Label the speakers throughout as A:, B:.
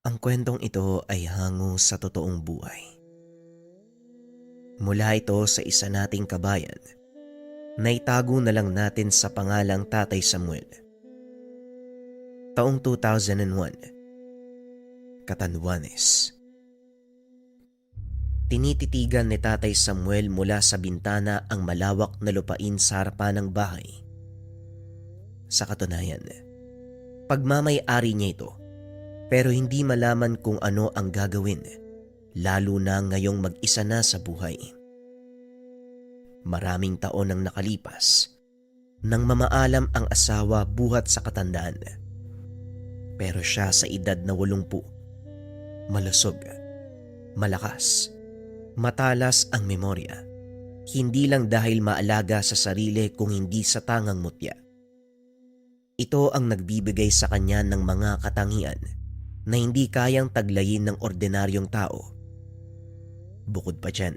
A: Ang kwentong ito ay hango sa totoong buhay. Mula ito sa isa nating kabayan na itago na lang natin sa pangalang Tatay Samuel. Taong 2001, Catanduanes. Tinititigan ni Tatay Samuel mula sa bintana ang malawak na lupain sa harapan ng bahay. Sa katunayan, pagmamay-ari niya ito, pero hindi malaman kung ano ang gagawin, lalo na ngayong mag-isa na sa buhay. Maraming taon ang nakalipas nang mamaalam ang asawa buhat sa katandaan. Pero siya sa edad na 80, malusog, malakas, matalas ang memorya. Hindi lang dahil maalaga sa sarili kung hindi sa tangang mutya. Ito ang nagbibigay sa kanya ng mga katangian na hindi kayang taglayin ng ordinaryong tao. Bukod pa dyan,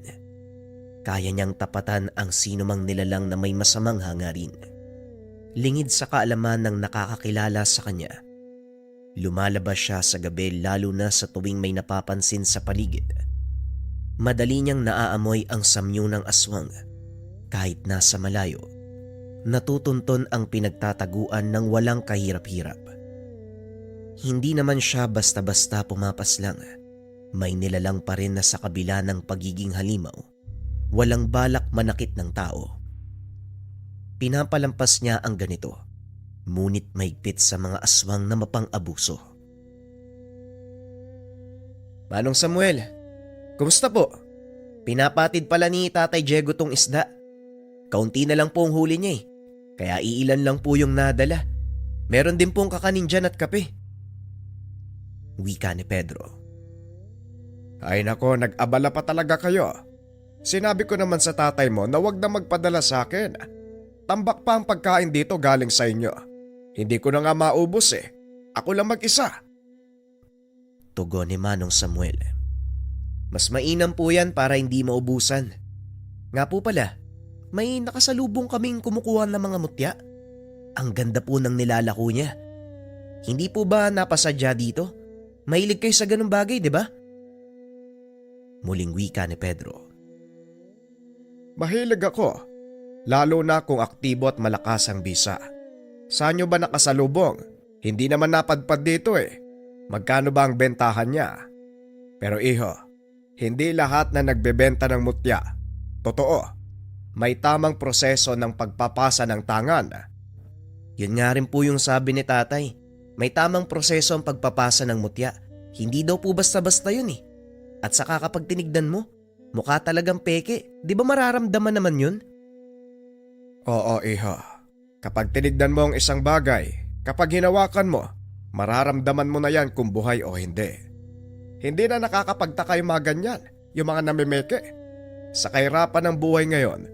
A: kaya niyang tapatan ang sinumang nilalang na may masamang hangarin. Lingid sa kaalaman ng nakakakilala sa kanya, lumalabas siya sa gabi lalo na sa tuwing may napapansin sa paligid. Madali niyang naaamoy ang samyo ng aswang kahit nasa malayo. Natutunton ang pinagtataguan ng walang kahirap-hirap. Hindi naman siya basta-basta pumapaslang. May nilalang pa rin na sa kabila ng pagiging halimaw, walang balak manakit ng tao. Pinapalampas niya ang ganito, ngunit mahigpit sa mga aswang na mapang-abuso. Manong Samuel, kumusta po? Pinapatid pala ni Tatay Diego tong isda. Kaunti na lang po ang huli niya kaya iilan lang po yung nadala. Meron din pong kakanin dyan at kape. Wika ni Pedro.
B: Ay nako, nag-abala pa talaga kayo. Sinabi ko naman sa tatay mo na wag na magpadala sa akin. Tambak pa ang pagkain dito galing sa inyo. Hindi ko na nga maubos Ako lang mag-isa.
A: Tugon ni Manong Samuel. Mas mainam po yan para hindi maubusan. Nga po pala, may nakasalubong kaming kumukuha ng mga mutya. Ang ganda po ng nilalako niya. Hindi po ba napasadya dito? Mahilig kayo sa ganung bagay, di ba? Muling wika ni Pedro.
B: Mahilig ako. Lalo na kung aktibo at malakas ang bisa. Saan nyo ba nakasalubong? Hindi naman napadpad dito Magkano ba ang bentahan niya? Pero iho, hindi lahat na nagbebenta ng mutya. Totoo, may tamang proseso ng pagpapasa ng tangan.
A: Yun nga rin po yung sabi ni tatay. May tamang proseso ang pagpapasa ng mutya. Hindi daw po basta-basta yun At saka kapag tinignan mo, mukha talagang peke. Di ba mararamdaman naman yun?
B: Oo, iho. Kapag tinignan mo ang isang bagay, kapag hinawakan mo, mararamdaman mo na yan kung buhay o hindi. Hindi na nakakapagtaka yung mga ganyan, yung mga namimeke. Sa kahirapan ng buhay ngayon,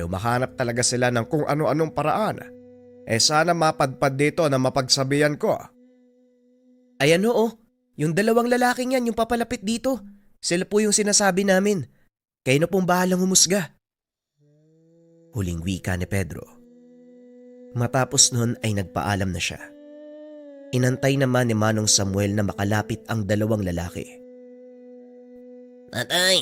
B: umahanap talaga sila ng kung ano-anong paraan. Sana mapadpad dito na mapagsabihan ko.
A: Ayan yung dalawang lalaking yan yung papalapit dito. Sila po yung sinasabi namin. Kayo na pong bahalang humusga. Huling wika ni Pedro. Matapos nun ay nagpaalam na siya. Inantay naman ni Manong Samuel na makalapit ang dalawang lalaki.
C: Tatay,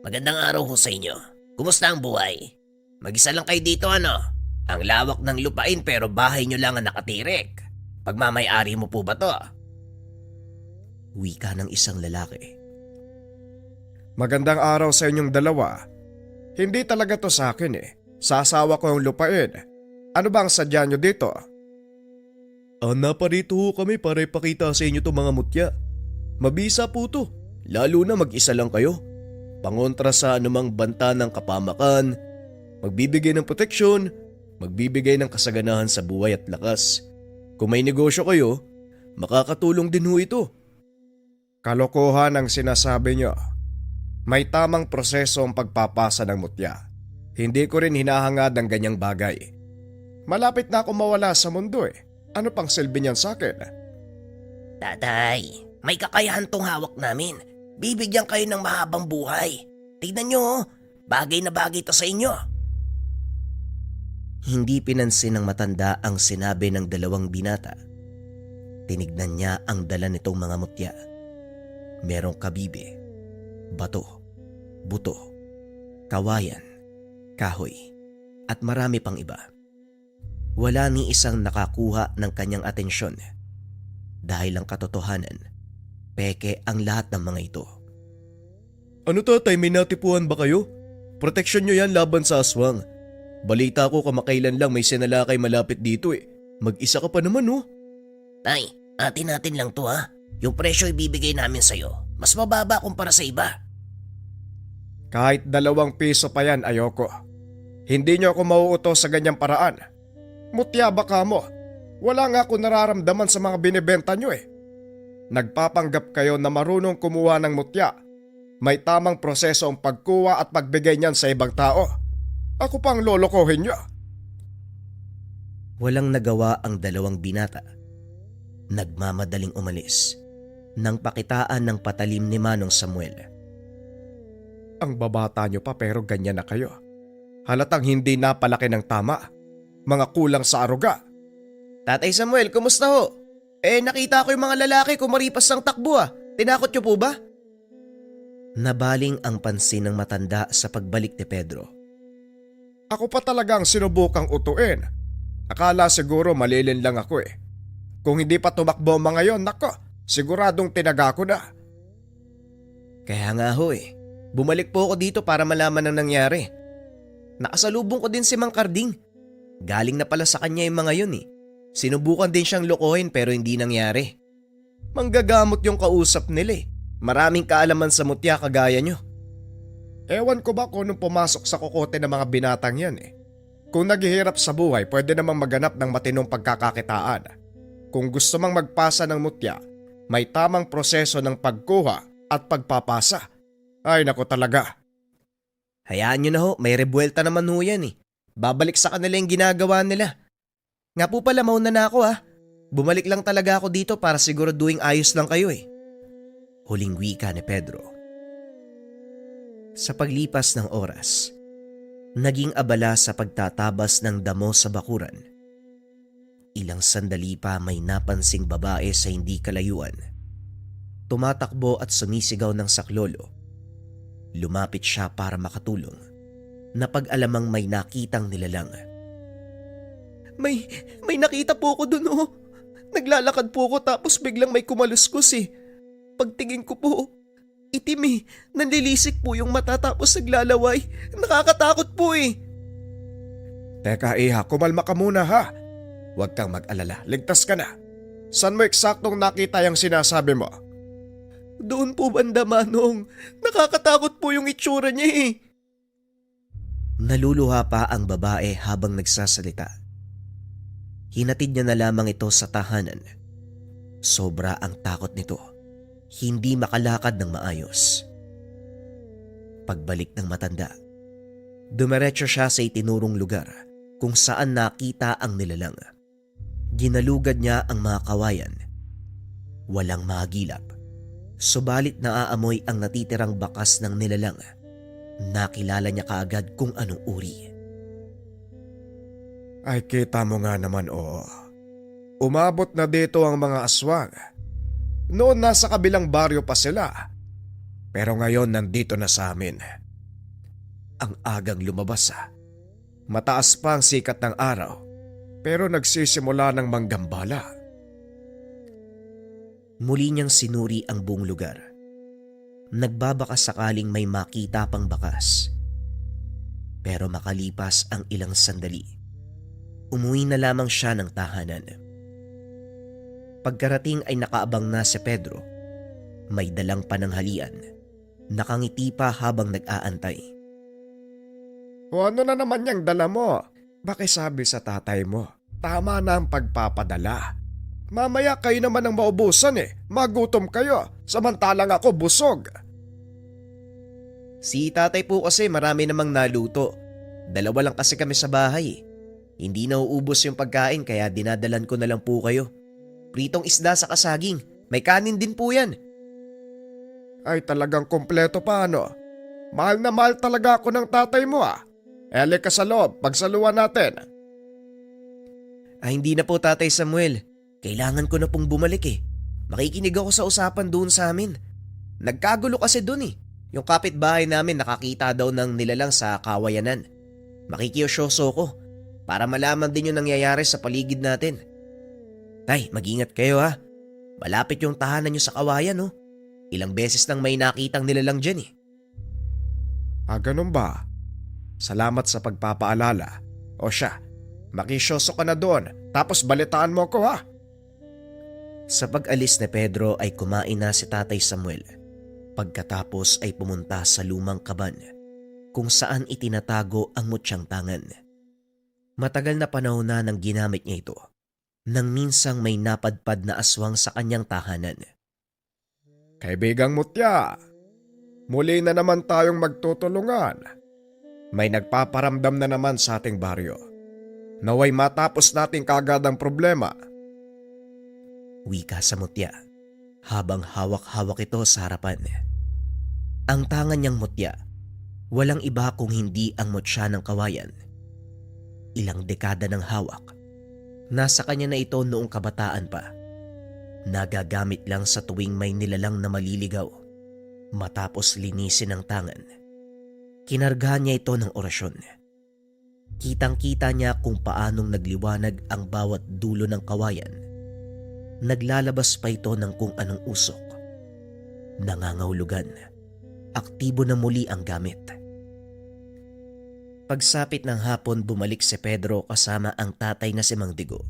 C: magandang araw ho sa inyo. Kumusta ang buhay? Mag-isa lang kayo dito Ang lawak ng lupain pero bahay nyo lang ang nakatirik. Pagmamay-ari mo po ba to?
A: Wika ng isang lalaki.
B: Magandang araw sa inyong dalawa. Hindi talaga to sa akin Sa asawa ko yung lupain. Ano ba ang sadya nyo dito?
A: Naparito ho kami para ipakita sa inyo to mga mutya. Mabisa po to, lalo na mag-isa lang kayo. Pangontra sa anumang banta ng kapamakan, magbibigay ng proteksyon, magbibigay ng kasaganahan sa buhay at lakas. Kung may negosyo kayo, makakatulong din ho ito.
B: Kalokohan ang sinasabi nyo. May tamang proseso ang pagpapasa ng mutya. Hindi ko rin hinahangad ng ganyang bagay. Malapit na ako mawala sa mundo Ano pang silbi niyan sa akin?
C: Tatay, may kakayahan tong hawak namin. Bibigyan kayo ng mahabang buhay. Tignan nyo, bagay na bagay to sa inyo.
A: Hindi pinansin ng matanda ang sinabi ng dalawang binata. Tinignan niya ang dala nitong mga mutya. Merong kabibe, bato, buto, kawayan, kahoy, at marami pang iba. Wala ni isang nakakuha ng kanyang atensyon. Dahil ang katotohanan, peke ang lahat ng mga ito.
B: Ano tatay, may natipuan ba kayo? Proteksyon nyo yan laban sa aswang. Balita ko kamakailan lang may sinalakay malapit dito eh. Mag-isa ka pa naman oh.
C: Tay, atin natin lang to ha. Yung presyo ibibigay namin sa'yo, mas mababa kumpara sa iba.
B: Kahit 2 piso pa yan, ayoko. Hindi nyo ako mauutos sa ganyang paraan. Mutya ba ka mo? Wala nga ako nararamdaman sa mga binibenta nyo eh. Nagpapanggap kayo na marunong kumuha ng mutya. May tamang proseso ang pagkuha at pagbigay niyan sa ibang tao. Ako pang lolokohin nyo.
A: Walang nagawa ang 2 binata. Nagmamadaling umalis nang pakitaan ng patalim ni Manong Samuel.
B: Ang babata nyo pa pero ganyan na kayo. Halatang hindi napalaki ng tama. Mga kulang sa aruga.
A: Tatay Samuel, kumusta ho? Nakita ko yung mga lalaki kumaripas ng takbo ah. Tinakot niyo po ba? Nabaling ang pansin ng matanda sa pagbalik ni Pedro.
B: Ako pa talagang sinubukang utuin. Akala siguro malilin lang ako eh. Kung hindi pa tumakbo ang mga yon, nako, siguradong tinaga ko na.
A: Kaya nga ho eh. Bumalik po ako dito para malaman ang nangyari. Nakasalubong ko din si Mang Karding. Galing na pala sa kanya yung mga yun eh. Sinubukan din siyang lokohin pero hindi nangyari. Manggagamot yung kausap nila eh. Maraming kaalaman sa mutya kagaya nyo.
B: Ewan ko ba kung nung pumasok sa kokote ng mga binatang yan eh. Kung naghihirap sa buhay, pwede namang maganap ng matinong pagkakakitaan. Kung gusto mang magpasa ng mutya, may tamang proseso ng pagkuha at pagpapasa. Ay nako talaga.
A: Hayaan nyo na ho, may rebuelta naman ho yan eh. Babalik sa kanila yung ginagawa nila. Nga po pala, mauna na ako ha. Bumalik lang talaga ako dito para siguraduhin ayos lang kayo eh. Huling wika ni Pedro. Sa paglipas ng oras, naging abala sa pagtatabas ng damo sa bakuran. Ilang sandali pa may napansing babae sa hindi kalayuan. Tumatakbo at sumisigaw ng saklolo. Lumapit siya para makatulong. Napag-alamang may nakitang nilalang. May nakita po ako dun oh. Naglalakad po ako tapos biglang may kumaluskos eh. Pagtingin ko po, itim eh. Nanlilisik po yung mata tapos naglalaway. Nakakatakot po eh.
B: Teka iha, kumalma ka muna ha. Huwag kang mag-alala, ligtas ka na. Saan mo eksaktong nakita yung sinasabi mo?
A: Doon po banda Manong. Nakakatakot po yung itsura niya eh. Naluluha pa ang babae habang nagsasalita. Hinatid niya na lamang ito sa tahanan. Sobra ang takot nito. Hindi makalakad ng maayos. Pagbalik ng matanda, dumiretso siya sa itinurong lugar kung saan nakita ang nilalang. Ginalugad niya ang mga kawayan. Walang mahagilap. Subalit naaamoy ang natitirang bakas ng nilalang. Nakilala niya kaagad kung anong uri.
B: Ay kita mo nga naman oo. Umabot na dito ang mga aswang. Noon nasa kabilang baryo pa sila. Pero ngayon nandito na sa amin. Ang agang lumabas ha. Mataas pa ang sikat ng araw. Pero nagsisimula ng manggambala.
A: Muli niyang sinuri ang buong lugar. Nagbabaka sakaling may makita pang bakas. Pero makalipas ang ilang sandali, umuwi na lamang siya ng tahanan. Pagkarating ay nakaabang na si Pedro. May dalang pananghalian. Nakangiti pa habang nag-aantay.
B: O ano na naman yung dala mo? Pakisabi sa tatay mo, tama na ang pagpapadala. Mamaya kayo naman ang maubusan eh. Magutom kayo, samantalang ako busog.
A: Si tatay po kasi marami namang naluto. 2 lang kasi kami sa bahay. Hindi nauubos yung pagkain kaya dinadalan ko na lang po kayo. Pritong isda sa kasaging. May kanin din po yan.
B: Ay talagang kompleto pa ano. Mahal na mahal talaga ako ng tatay mo ah. Ele ka sa loob, pagsaluhan natin.
A: Ay hindi na po Tatay Samuel. Kailangan ko na pong bumalik eh. Makikinig ako sa usapan doon sa amin. Nagkagulo kasi dun eh. Yung kapitbahay namin nakakita daw ng nilalang sa kawayanan. Makikiyosyoso ko para malaman din yung nangyayari sa paligid natin. Tay, mag-ingat kayo ha. Malapit yung tahanan nyo sa kawayan oh. Ilang beses nang may nakitang nilalang dyan eh.
B: Ganun ba? Salamat sa pagpapaalala. O siya, makisyoso ka na doon tapos balitaan mo ko ha.
A: Sa pag-alis ni Pedro ay kumain na si Tatay Samuel. Pagkatapos ay pumunta sa lumang kaban kung saan itinatago ang mutyang tangan. Matagal na panahon na nang ginamit niya ito nang minsang may napadpad na aswang sa kanyang tahanan.
B: Kaibigang Mutya, muli na naman tayong magtutulungan. May nagpaparamdam na naman sa ating baryo. Naway matapos natin kagad ang problema.
A: Wika sa mutya habang hawak-hawak ito sa harapan. Ang tangan niyang mutya, walang iba kung hindi ang mutya ng kawayan. Ilang dekada ng hawak. Nasa kanya na ito noong kabataan pa. Nagagamit lang sa tuwing may nilalang na maliligaw. Matapos linisin ang tangan, kinargahan niya ito ng orasyon. Kitang-kita niya kung paanong nagliwanag ang bawat dulo ng kawayan. Naglalabas pa ito ng kung anong usok. Nangangahulugan. Aktibo na muli ang gamit. Pagsapit ng hapon, bumalik si Pedro kasama ang tatay na si Mang Digo.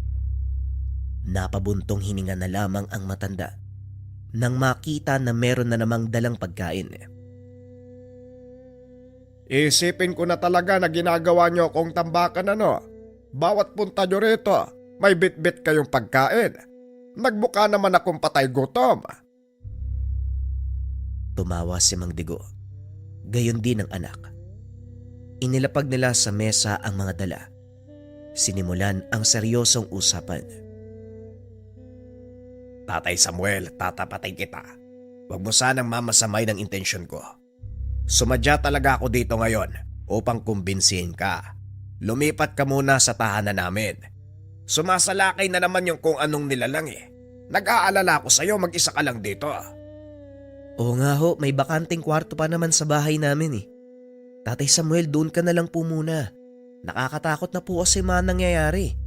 A: Napabuntong hininga na lamang ang matanda nang makita na meron na namang dalang pagkain.
B: Isipin ko na talaga na ginagawa niyo akong tambakan ano. Bawat punta niyo rito, may bit-bit kayong pagkain. Nagbuka naman akong patay gutom.
A: Tumawa si Mang Digo. Gayon din ang anak. Inilapag nila sa mesa ang mga dala. Sinimulan ang seryosong usapan.
C: Tatay Samuel, tatapatay kita. Huwag mo sanang mamasamay ng intensyon ko. Sumadya talaga ako dito ngayon upang kumbinsihin ka. Lumipat ka muna sa tahanan namin. Sumasalakay na naman yung kung anong nilalang eh. Nag-aalala ko sa'yo, mag-isa ka lang dito.
A: Oo nga ho, may bakanting kwarto pa naman sa bahay namin eh. Tatay Samuel, doon ka na lang po muna. Nakakatakot na po kasi mga nangyayari.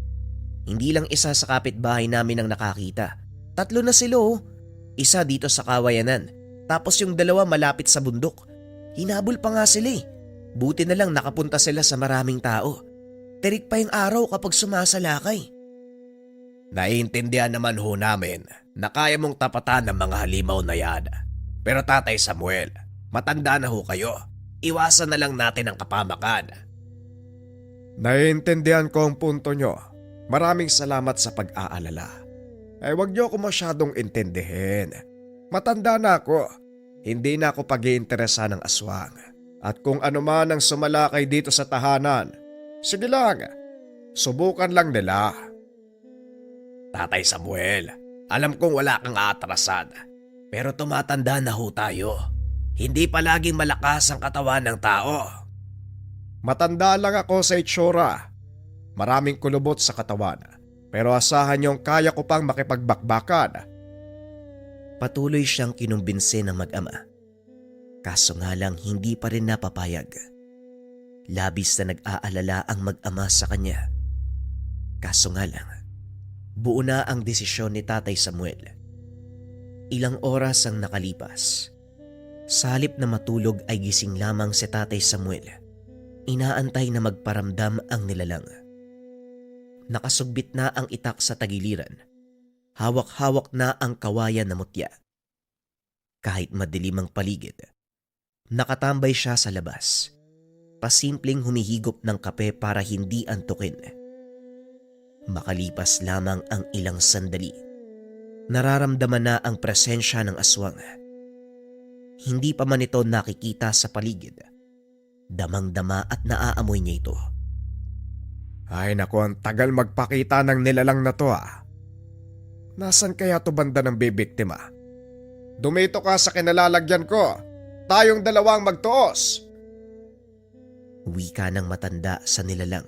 A: Hindi lang isa sa kapitbahay namin ang nakakita. 3 na sila oh. Isa dito sa kawayanan. Tapos yung 2 malapit sa bundok. Hinabol pa nga sila eh. Buti na lang nakapunta sila sa maraming tao. Terik pa yung araw kapag sumasalakay.
C: Naiintindihan naman ho namin na kaya mong tapatan ng mga halimaw na yan. Pero Tatay Samuel, matanda na ho kayo. Iwasan na lang natin ang kapamakan.
B: Naiintindihan ko ang punto niyo. Maraming salamat sa pag-aalala. Huwag niyo ako masyadong intindihin. Matanda na ako. Hindi na ako pag-iinteresa ng aswang. At kung ano man ang sumalakay dito sa tahanan, sige lang, subukan lang nila.
C: Tatay Samuel, alam kong wala kang aatrasan. Pero tumatanda na ho tayo. Hindi palaging malakas ang katawan ng tao.
B: Matanda lang ako sa itsura. Maraming kulubot sa katawan. Pero asahan niyong kaya ko pang makipagbakbakan.
A: Patuloy siyang kinumbinsi ng mag-ama. Kaso nga lang hindi pa rin napapayag. Labis na nag-aalala ang mag-ama sa kanya. Kaso nga lang, buo na ang desisyon ni Tatay Samuel. Ilang oras ang nakalipas. Sa halip na matulog ay gising lamang si Tatay Samuel. Inaantay na magparamdam ang nilalang. Nakasugbit na ang itak sa tagiliran. Hawak-hawak na ang kawayan na mutya. Kahit madilim ang paligid, nakatambay siya sa labas. Pasimpleng humihigop ng kape para hindi antukin. Makalipas lamang ang ilang sandali, nararamdaman na ang presensya ng aswang. Hindi pa man ito nakikita sa paligid. Damang-dama at naaamoy niya ito.
B: Ay naku, ang tagal magpakita ng nilalang na to ah. Nasaan kaya to banda ng bibiktima? Dumito ka sa kinalalagyan ko. Tayong 2 magtuos.
A: Wika ng matanda sa nilalang.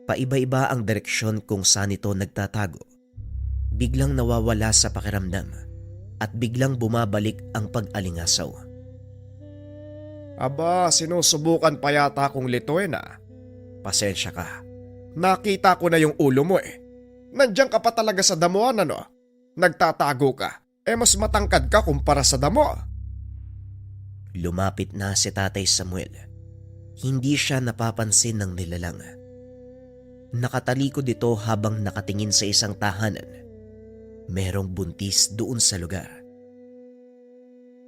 A: Paiba-iba ang direksyon kung saan ito nagtatago. Biglang nawawala sa pakiramdam. at biglang bumabalik ang pag-alingasaw.
B: Aba, sinusubukan pa yata akong lituin ah. Pasensya ka. Nakita ko na yung ulo mo eh. Nandiyan ka pa talaga sa damuhan ano? Nagtatago ka. Mas matangkad ka kumpara sa damo.
A: Lumapit na si Tatay Samuel. Hindi siya napapansin ng nilalang. Nakatalikod ito habang nakatingin sa isang tahanan. Merong buntis doon sa lugar.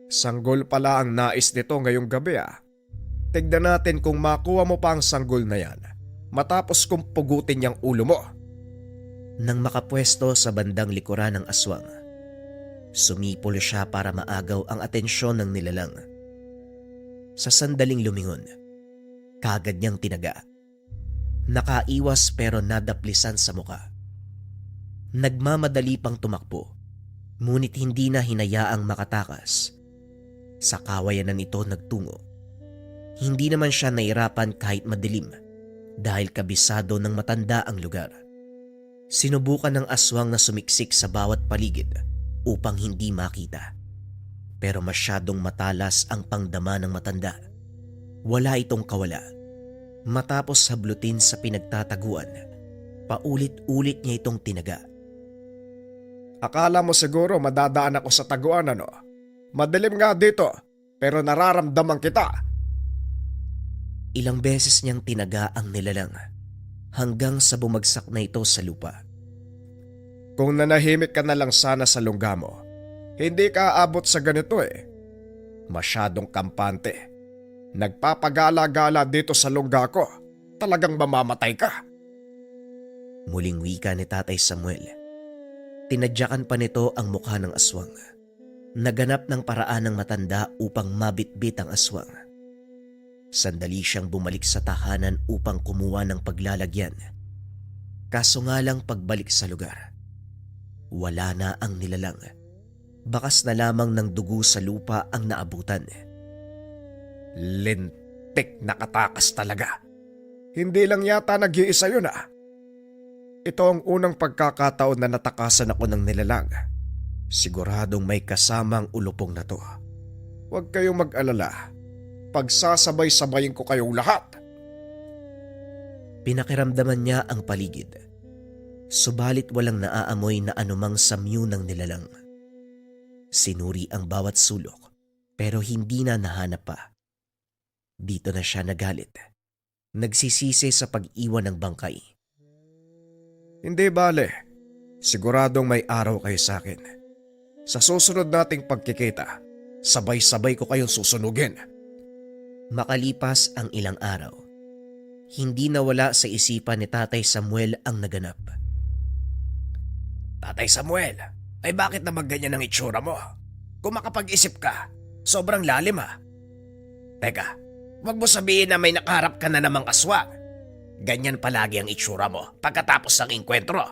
B: Sanggol pala ang nais nito ngayong gabi ah. Tignan natin kung makuha mo pa ang sanggol na yan matapos kong pugutin yung ulo mo.
A: Nang makapwesto sa bandang likuran ng aswang, sumipol siya para maagaw ang atensyon ng nilalang. Sa sandaling lumingon, kagad niyang tinaga. Nakaiwas pero nadaplisan sa muka. Nagmamadali pang tumakbo, ngunit hindi na hinayaang makatakas. Sa kawayanan ito nagtungo. Hindi naman siya nairapan kahit madilim dahil kabisado ng matanda ang lugar. Sinubukan ng aswang na sumiksik sa bawat paligid upang hindi makita. Pero masyadong matalas ang pangdama ng matanda. Wala itong kawala. Matapos hablutin sa pinagtataguan, paulit-ulit niya itong tinaga.
B: Akala mo siguro madadaan ako sa taguan ano? Madilim nga dito, pero nararamdaman kita.
A: Ilang beses niyang tinaga ang nilalang hanggang sa bumagsak na ito sa lupa.
B: Kung nanahimik ka na lang sana sa lungga mo, hindi ka aabot sa ganito eh. Masyadong kampante. Nagpapagala-gala dito sa lungga ko. Talagang mamamatay ka.
A: Muling wika ni Tatay Samuel. Tinadyakan pa nito ang mukha ng aswang. Naganap ng paraan ng matanda upang mabitbit ang aswang. Sandali siyang bumalik sa tahanan upang kumuha ng paglalagyan. Kaso nga lang pagbalik sa lugar, wala na ang nilalang. Bakas na lamang ng dugo sa lupa ang naabutan.
B: Lintik na katakas talaga. Hindi lang yata nag-iisa yun ah. Ito ang unang pagkakataon na natakasan ako ng nilalang. Siguradong may kasamang ulupong na to. Huwag kayong mag-alala. Pagsasabay-sabayin ko kayong lahat.
A: Pinakiramdaman niya ang paligid. Subalit walang naaamoy na anumang samyu ng nilalang. Sinuri ang bawat sulok pero hindi na nahanap pa. Dito na siya nagalit. Nagsisisi sa pag-iwan ng bangkay.
B: Hindi bale. Siguradong may araw kayo sa akin. Sa susunod nating pagkikita, sabay-sabay ko kayong susunugin.
A: Makalipas ang ilang araw, hindi nawala sa isipan ni Tatay Samuel ang naganap.
C: Tatay Samuel, ay bakit naman ganyan ang itsura mo? Kung makapag-isip ka, sobrang lalim ha. Teka, wag mo sabihin na may nakaharap ka na namang aswang. Ganyan palagi ang itsura mo pagkatapos ng inkwentro.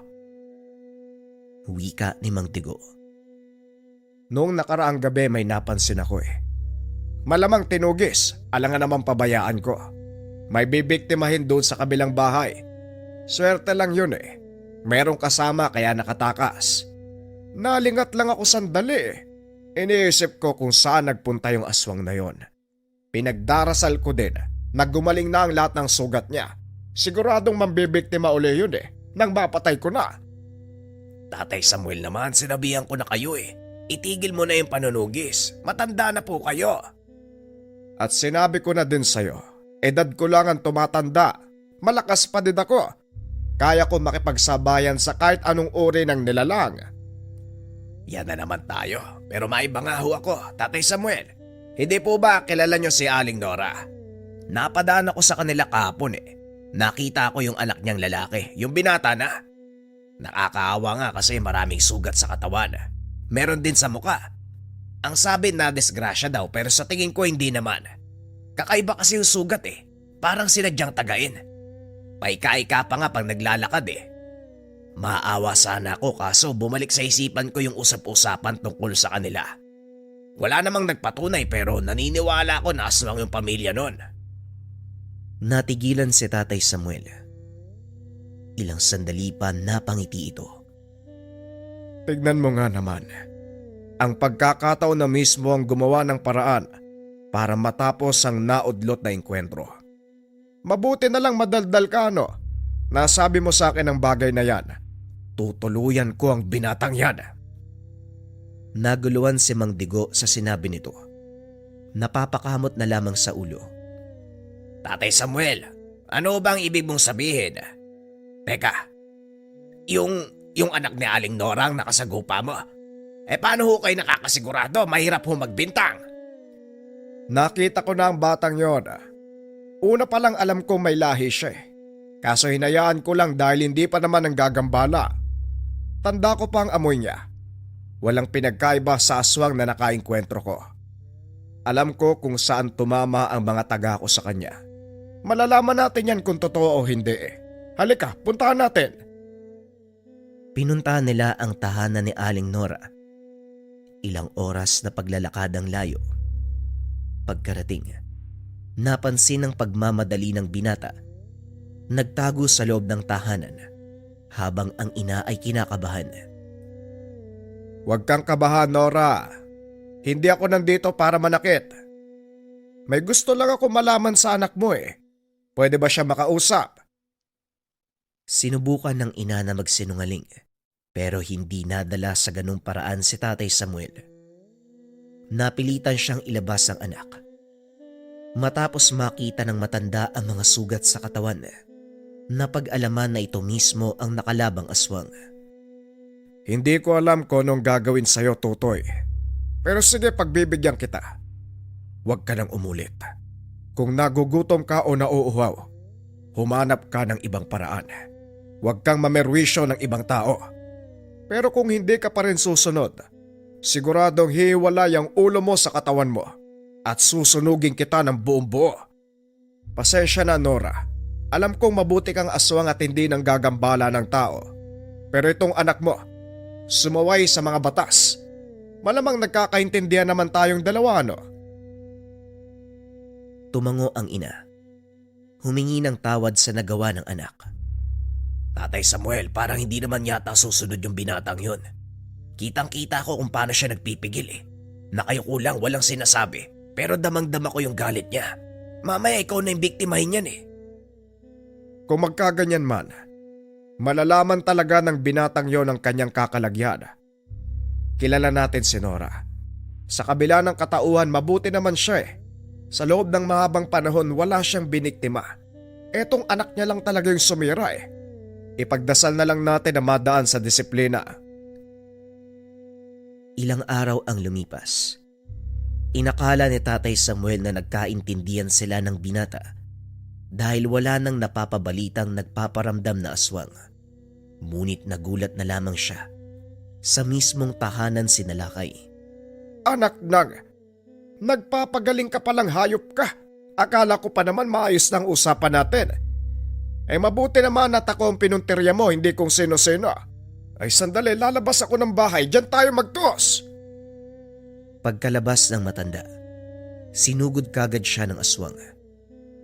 A: Wika ni Mang Tigo.
B: Noong nakaraang gabi may napansin ako eh. Malamang tinugis, alangan naman pabayaan ko. May bibiktimahin doon sa kabilang bahay. Swerte lang yun eh. Merong kasama kaya nakatakas. Nalingat lang ako sandali eh. Iniisip ko kung saan nagpunta yung aswang na yon. Pinagdarasal ko din na gumaling na ang lahat ng sugat niya. Siguradong mambibiktima uli yun eh, nang mapatay ko na.
C: Tatay Samuel naman, sinabihan ko na kayo eh. Itigil mo na yung panunugis. Matanda na po kayo.
B: At sinabi ko na din sa'yo, edad ko lang ang tumatanda. Malakas pa din ako. Kaya ko makipagsabayan sa kahit anong uri ng nilalang.
C: Yan na naman tayo. Pero maiba nga ho ako, Tatay Samuel. Hindi po ba kilala nyo si Aling Nora? Napadaan ako sa kanila kahapon eh. Nakita ko yung anak niyang lalaki, yung binata na. Nakakaawa nga kasi maraming sugat sa katawan. Meron din sa muka. Ang sabi na disgrasya daw pero sa tingin ko hindi naman. Kakaiba kasi yung sugat eh. Parang sinadyang tagain. Paika-ika pa nga pag naglalakad eh. Maawa sana ako kaso bumalik sa isipan ko yung usap-usapan tungkol sa kanila. Wala namang nagpatunay pero naniniwala ako na aswang yung pamilya nun.
A: Natigilan si Tatay Samuel. Ilang sandali pa napangiti ito.
B: Tignan mo nga naman. Ang pagkakataon na mismo ang gumawa ng paraan para matapos ang naudlot na engkwentro. Mabuti na lang madaldal ka, no? Nasabi mo sa akin ang bagay na yan. Tutuluyan ko ang binatang yan.
A: Naguluhan si Mang Digo sa sinabi nito. Napapakamot na lamang sa ulo.
C: Tatay Samuel, ano bang ibig mong sabihin? Teka, yung anak ni Aling Nora ang nakasagupa mo? Paano ho kayo nakakasigurado? Mahirap ho magbintang.
B: Nakita ko na ang batang yon. Una pa lang alam kong may lahi siya eh. Kaso hinayaan ko lang dahil hindi pa naman ang gagambala. Tanda ko pa ang amoy niya. Walang pinagkaiba sa aswang na nakaengkwentro ko. Alam ko kung saan tumama ang mga taga ko sa kanya. Malalaman natin yan kung totoo o hindi eh. Halika, puntahan natin.
A: Pinuntahan nila ang tahanan ni Aling Nora. Ilang oras na paglalakad ang layo. Pagkarating, napansin ang pagmamadali ng binata. Nagtago sa loob ng tahanan habang ang ina ay kinakabahan.
B: Huwag kang kabahan, Nora. Hindi ako nandito para manakit. May gusto lang ako malaman sa anak mo eh. Pwede ba siya makausap?
A: Sinubukan ng ina na magsinungaling pero hindi nadala sa ganung paraan si Tatay Samuel. Napilitan siyang ilabas ang anak. Matapos makita ng matanda ang mga sugat sa katawan, napag-alaman na ito mismo ang nakalabang aswang.
B: Hindi ko alam kung anong gagawin sa'yo, Tutoy. Pero sige, pagbibigyan kita. Huwag ka nang umulit. Kung nagugutom ka o nauuhaw, humanap ka ng ibang paraan. Huwag kang mamerwisyo ng ibang tao. Pero kung hindi ka pa rin susunod, siguradong hiwalay ang ulo mo sa katawan mo at susunugin kita ng buong buo. Pasensya na, Nora. Alam kong mabuti kang aswang at hindi nang gagambala ng tao. Pero itong anak mo, sumaway sa mga batas. Malamang nagkakaintindihan naman tayong dalawa, no?
A: Tumango ang ina. Humingi ng tawad sa nagawa ng anak.
C: Tatay Samuel, parang hindi naman yata susunod yung binatang yun. Kitang-kita ko kung paano siya nagpipigil eh. Nakayuko lang, walang sinasabi. Pero damang-dama ko yung galit niya. Mamaya ikaw na yung biktimahin yan eh.
B: Kung magkaganyan man, malalaman talaga ng binatang yon ang kanyang kakalagyan. Kilala natin si Nora. Sa kabila ng katauhan, mabuti naman siya eh. Sa loob ng mahabang panahon, wala siyang biniktima. Etong anak niya lang talaga yung sumira eh. Ipagdasal na lang natin na madaan sa disiplina.
A: Ilang araw ang lumipas. Inakala ni Tatay Samuel na nagkaintindihan sila ng binata dahil wala nang napapabalitang nagpaparamdam na aswang. Ngunit nagulat na lamang siya sa mismong tahanan sinalakay.
B: Anak nang, nagpapagaling ka palang hayop ka. Akala ko pa naman maayos ng usapan natin. Mabuti naman at ako ang pinuntirya mo, hindi kung sino-sino. Ay sandali, lalabas ako ng bahay, diyan tayo magtuos.
A: Pagkalabas ng matanda, sinugod kagad siya ng aswang.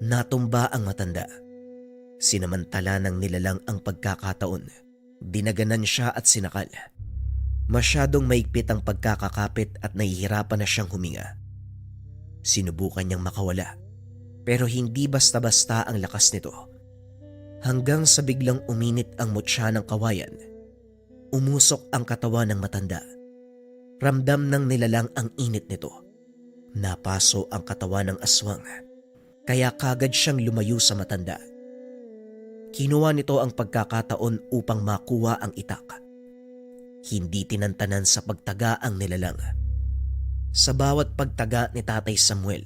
A: Natumba ang matanda. Sinamantala ng nilalang ang pagkakataon. Dinaganan siya at sinakal. Masyadong maigpit ang pagkakakapit at nahihirapan na siyang huminga. Sinubukan niyang makawala, pero hindi basta-basta ang lakas nito. Hanggang sa biglang uminit ang mutya ng kawayan. Umusok ang katawan ng matanda. Ramdam ng nilalang ang init nito. Napaso ang katawan ng aswang, kaya kagad siyang lumayo sa matanda. Kinuha nito ang pagkakataon upang makuha ang itak. Hindi tinantanan sa pagtaga ang nilalang. Sa bawat pagtaga ni Tatay Samuel,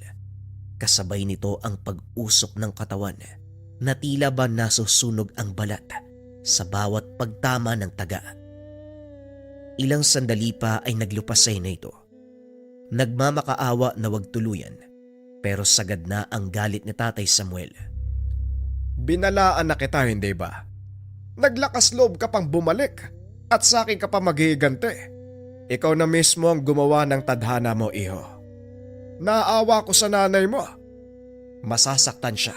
A: kasabay nito ang pag-usok ng katawan na tila ba nasusunog ang balat sa bawat pagtama ng taga. Ilang sandali pa ay naglupasay na ito. Nagmamakaawa na wag tuluyan, pero sagad na ang galit ni Tatay Samuel.
B: Binalaan na kita, hindi ba? Naglakas loob ka pang bumalik at sa akin ka pa maghihigante. Ikaw na mismo ang gumawa ng tadhana mo, iho. Naawa ko sa nanay mo. Masasaktan siya.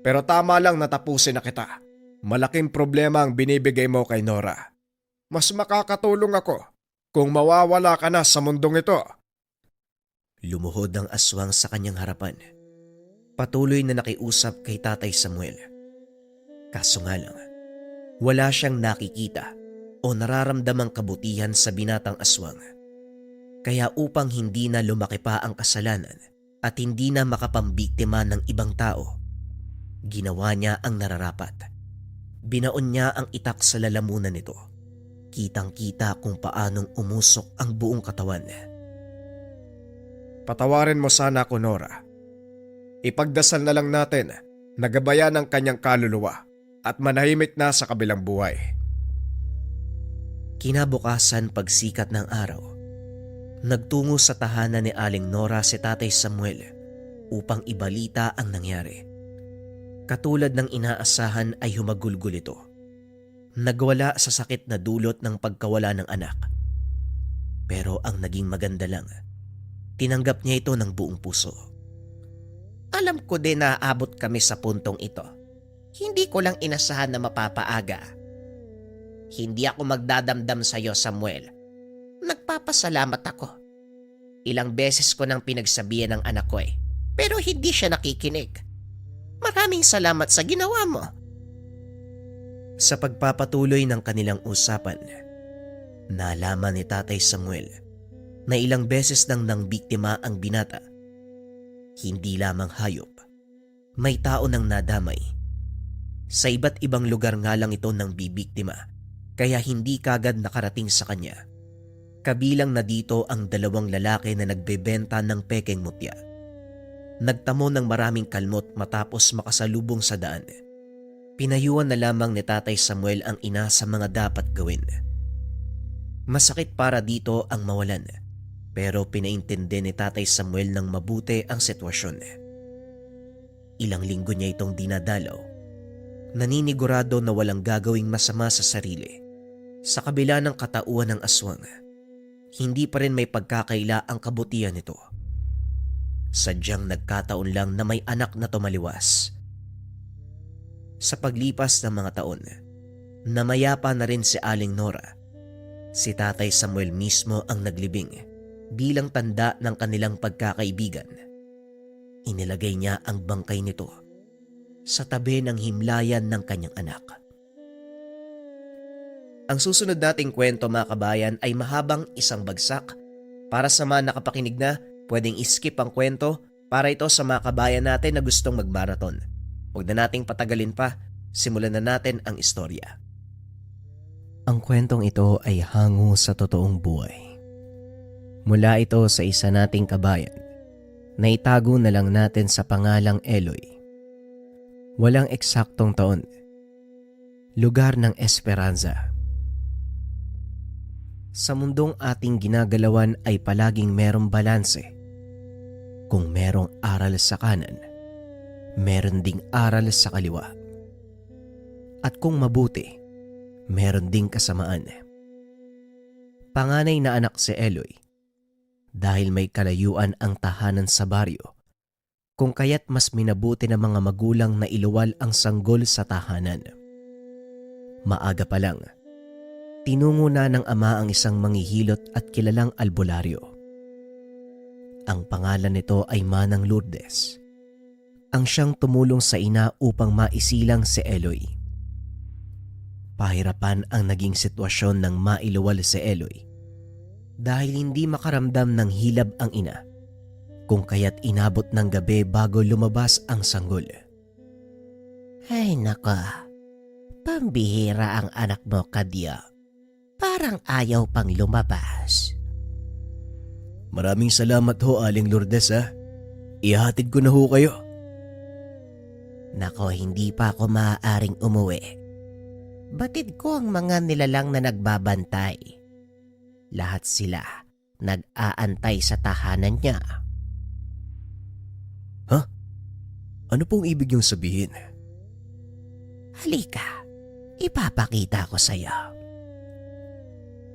B: Pero tama lang natapusin na kita. Malaking problema ang binibigay mo kay Nora. Mas makakatulong ako kung mawawala ka na sa mundong ito.
A: Lumuhod ang aswang sa kanyang harapan. Patuloy na nakiusap kay Tatay Samuel. Kaso nga lang, wala siyang nakikita o nararamdamang kabutihan sa binatang aswang. Kaya upang hindi na lumaki pa ang kasalanan at hindi na makapambiktima ng ibang tao, ginawa niya ang nararapat. Binaon niya ang itak sa lalamunan nito. Kitang-kita kung paanong umusok ang buong katawan.
B: Patawarin mo sana ako, Nora. Ipagdasal na lang natin na gabayan ang kanyang kaluluwa at manahimik na sa kabilang buhay.
A: Kinabukasan pagsikat ng araw, nagtungo sa tahanan ni Aling Nora si Tatay Samuel upang ibalita ang nangyari. Katulad ng inaasahan ay humagulgol ito. Nagwala sa sakit na dulot ng pagkawala ng anak. Pero ang naging maganda lang, tinanggap niya ito ng buong puso.
D: Alam ko din na aabot kami sa puntong ito. Hindi ko lang inasahan na mapapaaga. Hindi ako magdadamdam sa iyo, Samuel. Nagpapasalamat ako. Ilang beses ko nang pinagsabihan ng anak ko pero hindi siya nakikinig. Maraming salamat sa ginawa mo.
A: Sa pagpapatuloy ng kanilang usapan, nalaman ni Tatay Samuel na ilang beses nang biktima ang binata. Hindi lamang hayop, may tao nang nadamay. Sa iba't ibang lugar nga lang ito nang bibiktima, kaya hindi kagad nakarating sa kanya. Kabilang na dito ang 2 lalaki na nagbebenta ng pekeng mutya. Nagtamo ng maraming kalmot matapos makasalubong sa daan. Pinayuan na lamang ni Tatay Samuel ang ina sa mga dapat gawin. Masakit para dito ang mawalan, pero pinaintindi ni Tatay Samuel ng mabuti ang sitwasyon. Ilang linggo niya itong dinadalaw. Naninigurado na walang gagawing masama sa sarili. Sa kabila ng katauhan ng aswang, hindi pa rin may pagkakaila ang kabutihan nito. Sadyang nagkataon lang na may anak na tumaliwas. Sa paglipas ng mga taon, namayapa na rin si Aling Nora. Si Tatay Samuel mismo ang naglibing bilang tanda ng kanilang pagkakaibigan. Inilagay niya ang bangkay nito sa tabi ng himlayan ng kanyang anak. Ang susunod nating kwento, mga kabayan, ay mahabang isang bagsak. Para sa mga nakapakinig na, pwedeng iskip ang kwento para ito sa mga kabayan natin na gustong magmarathon. Huwag na nating patagalin pa, simulan na natin ang istorya. Ang kwentong ito ay hango sa totoong buhay. Mula ito sa isa nating kabayan na itago na lang natin sa pangalang Eloy. Walang eksaktong taon. Lugar ng Esperanza. Sa mundong ating ginagalawan ay palaging merong balanse. Kung merong aral sa kanan, meron ding aral sa kaliwa. At kung mabuti, meron ding kasamaan. Panganay na anak si Eloy. Dahil may kalayuan ang tahanan sa baryo, kung kaya't mas minabuti ng mga magulang na iluwal ang sanggol sa tahanan. Maaga pa lang, tinungo na ng ama ang isang manghihilot at kilalang albularyo. Ang pangalan nito ay Manang Lourdes. Ang siyang tumulong sa ina upang maisilang si Eloy. Pahirapan ang naging sitwasyon ng mailuwal si Eloy dahil hindi makaramdam ng hilab ang ina, kung kaya't inabot ng gabi bago lumabas ang sanggol.
D: Ay nako, pambihira ang anak mo, Kadya. Parang ayaw pang lumabas.
A: Maraming salamat ho, Aling Lourdes ha. Ihatid ko na ho kayo.
D: Nako, hindi pa ako maaaring umuwi. Batid ko ang mga nilalang na nagbabantay. Lahat sila nag-aantay sa tahanan niya.
A: Ha? Ano pong ibig niyong sabihin?
D: Halika, ipapakita ko sa iyo.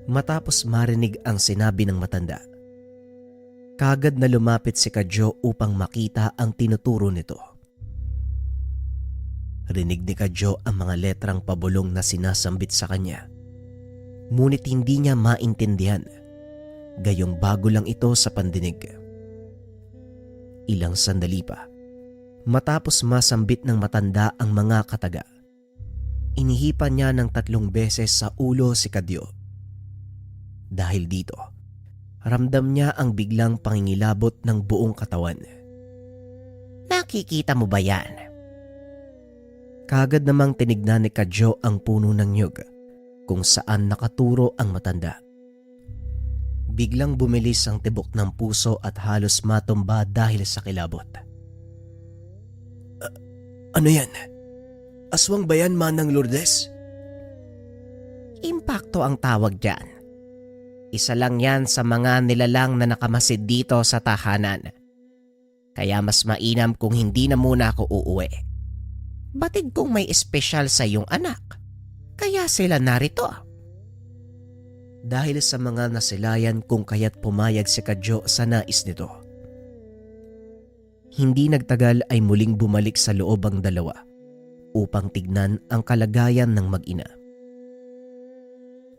A: Matapos marinig ang sinabi ng matanda, kagad na lumapit si Kadyo upang makita ang tinuturo nito. Rinig ni Kadyo ang mga letrang pabulong na sinasambit sa kanya. Ngunit hindi niya maintindihan gayong bago lang ito sa pandinig. Ilang sandali pa, matapos masambit ng matanda ang mga kataga, inihipan niya ng 3 beses sa ulo si Kadyo. Dahil dito, ramdam niya ang biglang pangingilabot ng buong katawan.
D: Nakikita mo ba yan?
A: Kagad namang tinignan ni Kadyo ang puno ng niyog kung saan nakaturo ang matanda. Biglang bumilis ang tibok ng puso at halos matumba dahil sa kilabot. Ano yan? Aswang ba yan, Manang Lourdes?
D: Impakto ang tawag dyan. Isa lang yan sa mga nilalang na nakamasid dito sa tahanan. Kaya mas mainam kung hindi na muna ako uuwi. Batid kong may espesyal sa iyong anak. Kaya sila narito.
A: Dahil sa mga nasilayan kung kaya't pumayag si Kadyo sa nais nito. Hindi nagtagal ay muling bumalik sa loob ang dalawa upang tignan ang kalagayan ng mag-ina.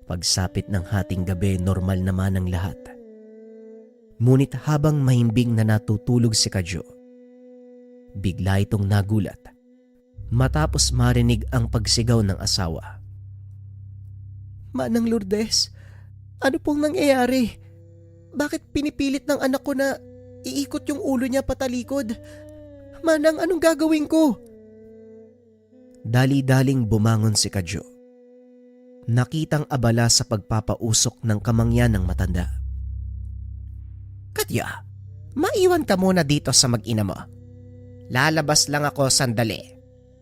A: Pagsapit ng hating gabi, normal naman ang lahat. Ngunit habang mahimbing na natutulog si Kadyo, bigla itong nagulat matapos marinig ang pagsigaw ng asawa. Manang Lourdes, ano pong nangyayari? Bakit pinipilit ng anak ko na iikot yung ulo niya patalikod? Manang, anong gagawin ko? Dali-daling bumangon si Kadyo. Nakitang abala sa pagpapausok ng kamangyan ng matanda.
D: Kadya, maiwan ka muna dito sa mag-ina mo. Lalabas lang ako sandali.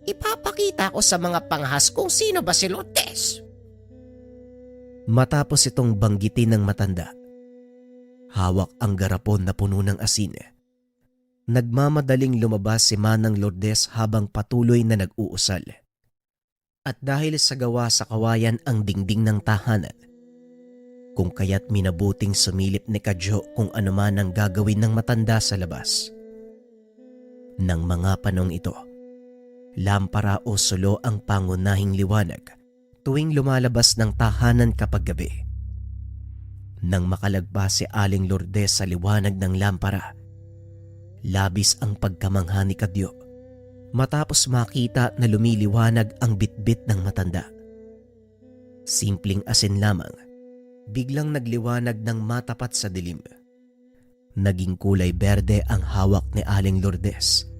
D: Ipapakita ko sa mga panghas kung sino ba si Lourdes.
A: Matapos itong banggitin ng matanda, hawak ang garapon na puno ng asin. Nagmamadaling lumabas si Manang Lourdes habang patuloy na nag-uusal. At dahil sa gawa sa kawayan ang dingding ng tahanan, kung kaya't minabuting sumilip ni Kadyo kung ano man ang gagawin ng matanda sa labas. Nang mga panong ito, lampara o sulo ang pangunahing liwanag tuwing lumalabas ng tahanan kapag gabi. Nang makalagpas si Aling Lourdes sa liwanag ng lampara, labis ang pagkamangha ni Kadyo matapos makita na lumiliwanag ang bitbit ng matanda. Simpleng asin lamang, biglang nagliwanag ng matapat sa dilim. Naging kulay berde ang hawak ni Aling Lourdes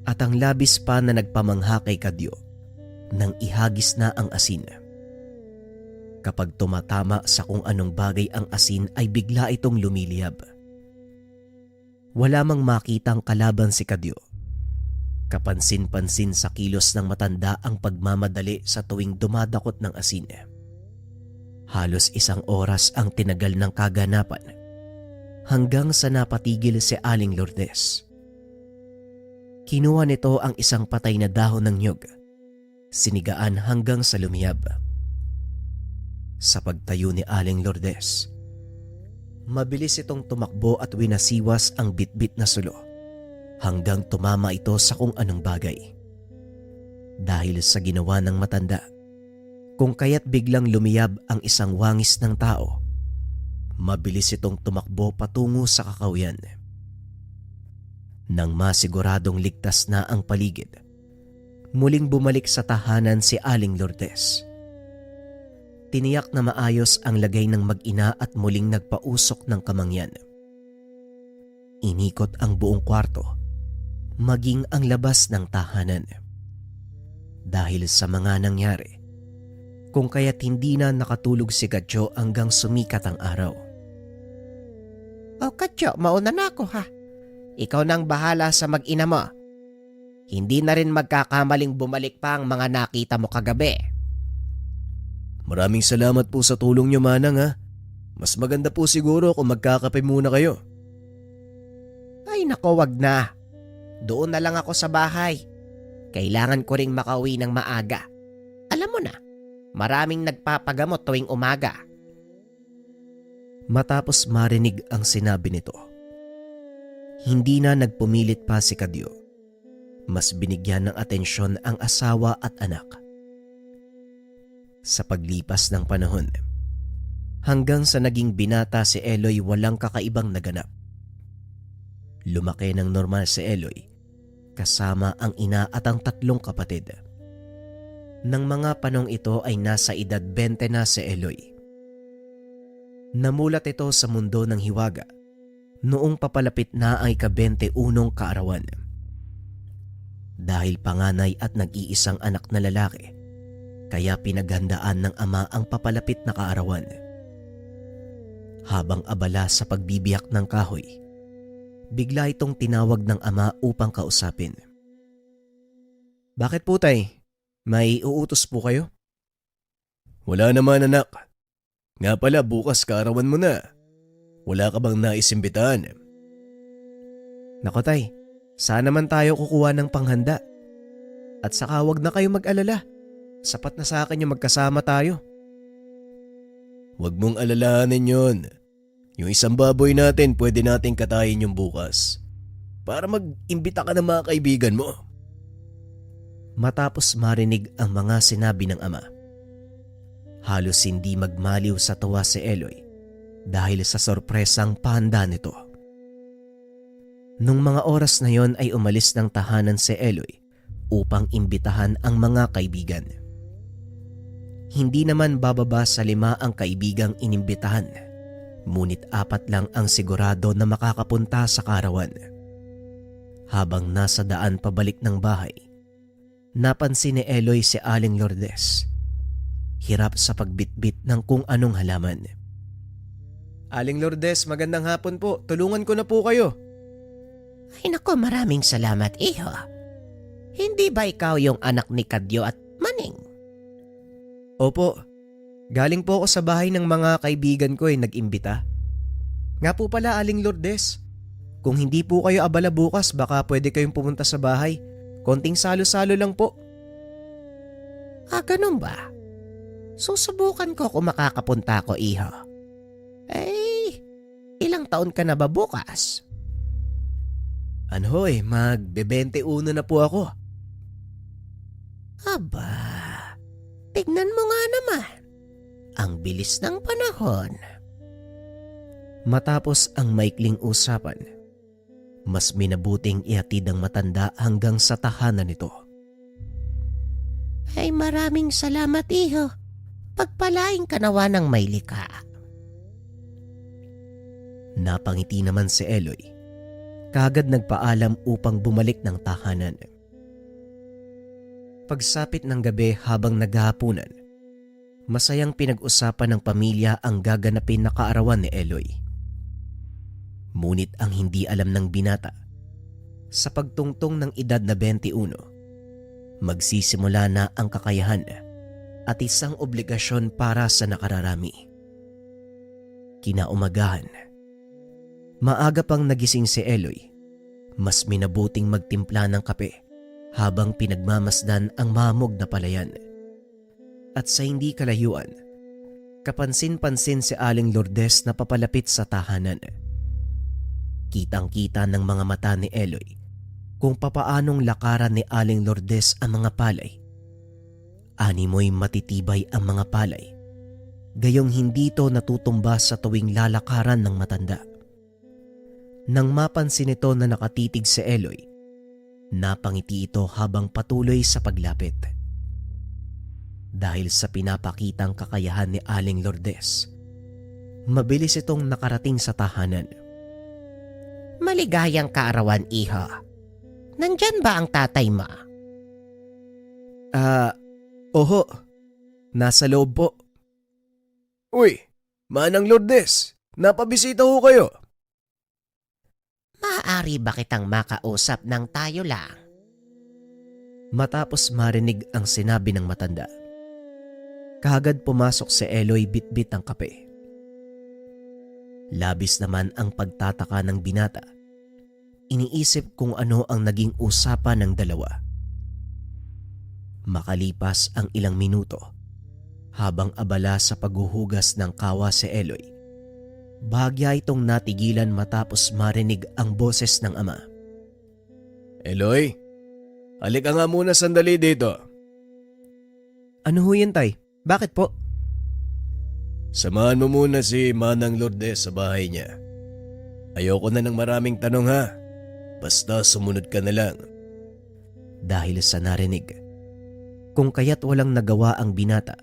A: at ang labis pa na nagpamangha kay Kadyo nang ihagis na ang asin. Kapag tumatama sa kung anong bagay ang asin ay bigla itong lumiliyab. Wala mang makitang kalaban si Kadyo. Kapansin-pansin sa kilos ng matanda ang pagmamadali sa tuwing dumadakot ng asin. Halos 1 oras ang tinagal ng kaganapan hanggang sa napatigil si Aling Lourdes. Kinuha nito ang isang patay na dahon ng niyog, sinigaan hanggang sa lumiyab. Sa pagtayo ni Aling Lourdes, mabilis itong tumakbo at winasiwas ang bitbit na sulo hanggang tumama ito sa kung anong bagay. Dahil sa ginawa ng matanda, kung kaya't biglang lumiyab ang isang wangis ng tao, mabilis itong tumakbo patungo sa kakawian. Nang masiguradong ligtas na ang paligid, muling bumalik sa tahanan si Aling Lourdes. Tiniyak na maayos ang lagay ng mag-ina at muling nagpausok ng kamangyan. Inikot ang buong kwarto, maging ang labas ng tahanan. Dahil sa mga nangyari, kung kaya't hindi na nakatulog si Kadyo hanggang sumikat ang araw.
D: O Kadyo, mauna na ako ha. Ikaw nang bahala sa mag-ina mo. Hindi na rin magkakamaling bumalik pa ang mga nakita mo kagabi.
A: Maraming salamat po sa tulong niyo, Manang, ha. Mas maganda po siguro kung magkakape muna kayo.
D: Ay nako, wag na. Doon na lang ako sa bahay. Kailangan ko ring makauwi ng maaga. Alam mo na, maraming nagpapagamot tuwing umaga.
A: Matapos marinig ang sinabi nito, hindi na nagpumilit pa si Kadyo. Mas binigyan ng atensyon ang asawa at anak. Sa paglipas ng panahon, hanggang sa naging binata si Eloy walang kakaibang naganap. Lumaki ng normal si Eloy kasama ang ina at ang 3 kapatid. Nang mga panong ito ay nasa edad 20 na si Eloy. Namulat ito sa mundo ng hiwaga noong papalapit na ang ika-21 kaarawan. Dahil panganay at nag-iisang anak na lalaki, kaya pinaghandaan ng ama ang papalapit na kaarawan. Habang abala sa pagbibiyak ng kahoy, bigla itong tinawag ng ama upang kausapin. "Bakit po tay? May uutos po kayo?"
C: Wala naman anak. Nga pala bukas kaarawan mo na. Wala ka bang naisimbitahan?
A: "Nako tay, saan naman tayo kukuha ng panghanda? At saka wag na kayo mag-alala. Sapat na sa akin yung magkasama tayo."
C: Huwag mong alalahanin yon. Yung isang baboy natin pwede nating katayin yung bukas. Para mag-imbita ka ng mga kaibigan mo.
A: Matapos marinig ang mga sinabi ng ama, halos hindi magmaliw sa tuwa si Eloy dahil sa sorpresang pahanda nito. Nung mga oras na yon ay umalis ng tahanan si Eloy upang imbitahan ang mga kaibigan. Hindi naman bababa sa 5 ang kaibigang inimbitahan, ngunit 4 lang ang sigurado na makakapunta sa kaarawan. Habang nasa daan pabalik ng bahay, napansin ni Eloy si Aling Lourdes, hirap sa pagbitbit ng kung anong halaman. "Aling Lourdes, magandang hapon po. Tulungan ko na po kayo."
D: Ay nako, maraming salamat, iho. Hindi ba ikaw yung anak ni Kadyo at Maning?
A: "Opo, galing po ako sa bahay ng mga kaibigan ko nag-imbita. Nga po pala Aling Lourdes, kung hindi po kayo abala bukas baka pwede kayong pumunta sa bahay. Konting salo-salo lang po."
D: Ah, ganun ba? Susubukan ko kung makakapunta ko, iho. Ilang taon ka na ba bukas?
A: "Ano magbe-21 na po ako."
D: Aba, tignan mo nga naman. Ang bilis ng panahon.
A: Matapos ang maikling usapan, mas minabuting ihatid ang matanda hanggang sa tahanan nito.
D: Ay maraming salamat, iho. Pagpalain ka nawa ng may likha.
A: Napangiti naman si Eloy. Kagad nagpaalam upang bumalik ng tahanan. Pagsapit ng gabi habang naghahapunan, masayang pinag-usapan ng pamilya ang gaganapin na kaarawan ni Eloy. Ngunit ang hindi alam ng binata, sa pagtungtong ng edad na 21, magsisimula na ang kakayahan at isang obligasyon para sa nakararami. Kinaumagahan, maaga pang nagising si Eloy. Mas minabuting magtimpla ng kape habang pinagmamasdan ang mamog na palayan. At sa hindi kalayuan, kapansin-pansin si Aling Lourdes na papalapit sa tahanan. Kitang-kita ng mga mata ni Eloy kung papaanong lakaran ni Aling Lourdes ang mga palay. Animoy matitibay ang mga palay, gayong hindi ito natutumba sa tuwing lalakaran ng matanda. Nang mapansin nito na nakatitig si Eloy, napangiti ito habang patuloy sa paglapit. Dahil sa pinapakitang kakayahan ni Aling Lourdes, mabilis itong nakarating sa tahanan.
D: Maligayang kaarawan, iho. Nandyan ba ang tatay mo?
A: Oho, nasa loob po."
C: Uy, Manang Lourdes, napabisita ho kayo.
D: Maaari ba kitang makausap ng tayo lang?
A: Matapos marinig ang sinabi ng matanda, kaagad pumasok si Eloy bitbit ang kape. Labis naman ang pagtataka ng binata. Iniisip kung ano ang naging usapan ng dalawa. Makalipas ang ilang minuto, habang abala sa paghuhugas ng kawa si Eloy, bahagya itong natigilan matapos marinig ang boses ng ama.
C: Eloy, halika nga muna sandali dito.
A: "Ano ho yan tay? Bakit po?"
C: Samahan mo muna si Manang Lourdes sa bahay niya. Ayoko na ng maraming tanong ha. Basta sumunod ka na lang.
A: Dahil sa narinig, kung kaya't walang nagawa ang binata,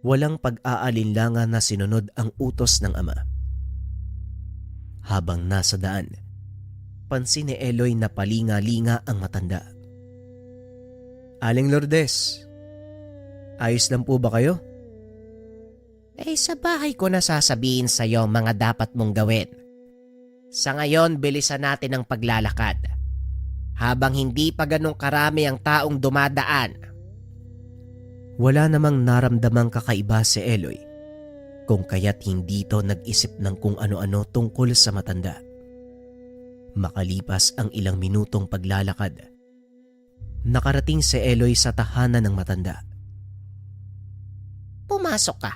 A: walang pag-aalinlangan na sinunod ang utos ng ama. Habang nasa daan, pansin ni Eloy na palinga-linga ang matanda. Aling Lourdes, ayos lang po ba kayo?
D: Sa bahay ko na sasabihin sa'yo mga dapat mong gawin. Sa ngayon, bilisan natin ang paglalakad. Habang hindi pa ganong karami ang taong dumadaan.
A: Wala namang naramdamang kakaiba si Eloy, kung kaya't hindi ito nag-isip ng kung ano-ano tungkol sa matanda. Makalipas ang ilang minutong paglalakad, nakarating si Eloy sa tahanan ng matanda.
D: Pumasok ka.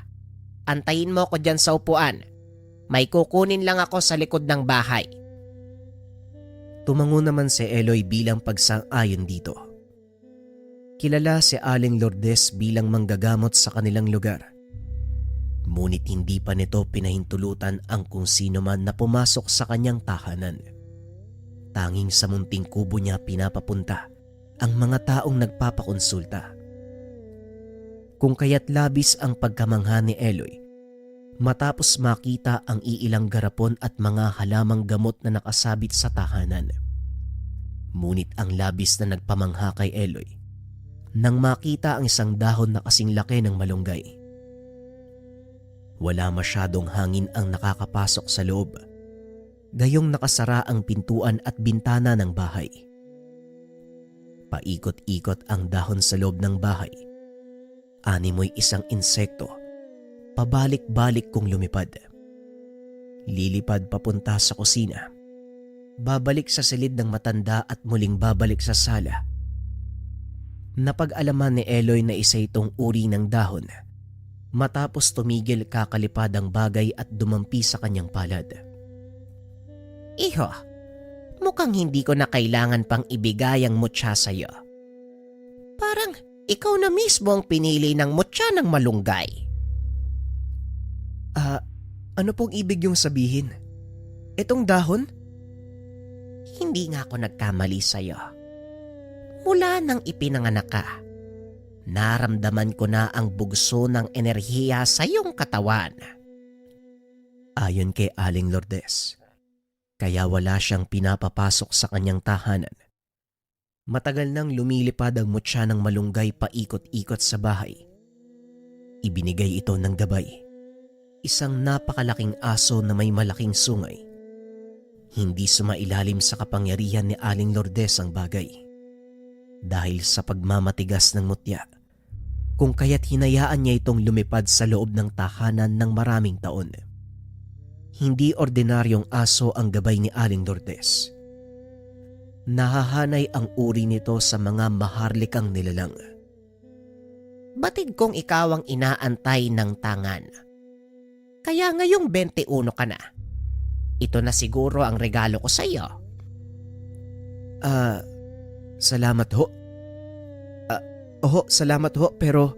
D: Antayin mo ko dyan sa upuan. May kukunin lang ako sa likod ng bahay.
A: Tumango naman si Eloy bilang pagsang-ayon dito. Kilala si Aling Lourdes bilang manggagamot sa kanilang lugar. Ngunit hindi pa nito pinahintulutan ang kung sino man na pumasok sa kanyang tahanan. Tanging sa munting kubo niya pinapapunta ang mga taong nagpapakonsulta. Kung kaya't labis ang pagkamangha ni Eloy matapos makita ang iilang garapon at mga halamang gamot na nakasabit sa tahanan. Ngunit ang labis na nagpamangha kay Eloy nang makita ang isang dahon na kasing laki ng malunggay. Wala masyadong hangin ang nakakapasok sa loob, gayong nakasara ang pintuan at bintana ng bahay. Paikot-ikot ang dahon sa loob ng bahay. Animoy isang insekto, pabalik-balik kong lumipad. Lilipad papunta sa kusina, babalik sa silid ng matanda at muling babalik sa sala. Napag-alaman ni Eloy na isa itong uri ng dahon. Matapos tumigil kakalipad ang bagay at dumampi sa kanyang palad.
D: Iho, mukhang hindi ko na kailangan pang ibigay ang mutya sa'yo. Parang ikaw na mismo ang pinili ng mutya ng malunggay.
A: Ano pong ibig yung sabihin? Itong dahon?
D: Hindi nga ako nagkamali sa'yo. Mula nang ipinanganak ka, naramdaman ko na ang bugso ng enerhiya sa iyong katawan.
A: Ayon kay Aling Lourdes, kaya wala siyang pinapapasok sa kanyang tahanan. Matagal nang lumilipad ang mutya ng malunggay paikot-ikot sa bahay. Ibinigay ito ng gabay, isang napakalaking aso na may malaking sungay. Hindi sumailalim sa kapangyarihan ni Aling Lourdes ang bagay. Dahil sa pagmamatigas ng mutya, kung kaya't hinayaan niya itong lumipad sa loob ng tahanan ng maraming taon. Hindi ordinaryong aso ang gabay ni Aling Lourdes. Nahahanay ang uri nito sa mga maharlikang nilalang.
D: Batid kong ikaw ang inaantay ng tangan. Kaya ngayong 21 ka na. Ito na siguro ang regalo ko sa iyo.
A: Salamat ho. Salamat ho, pero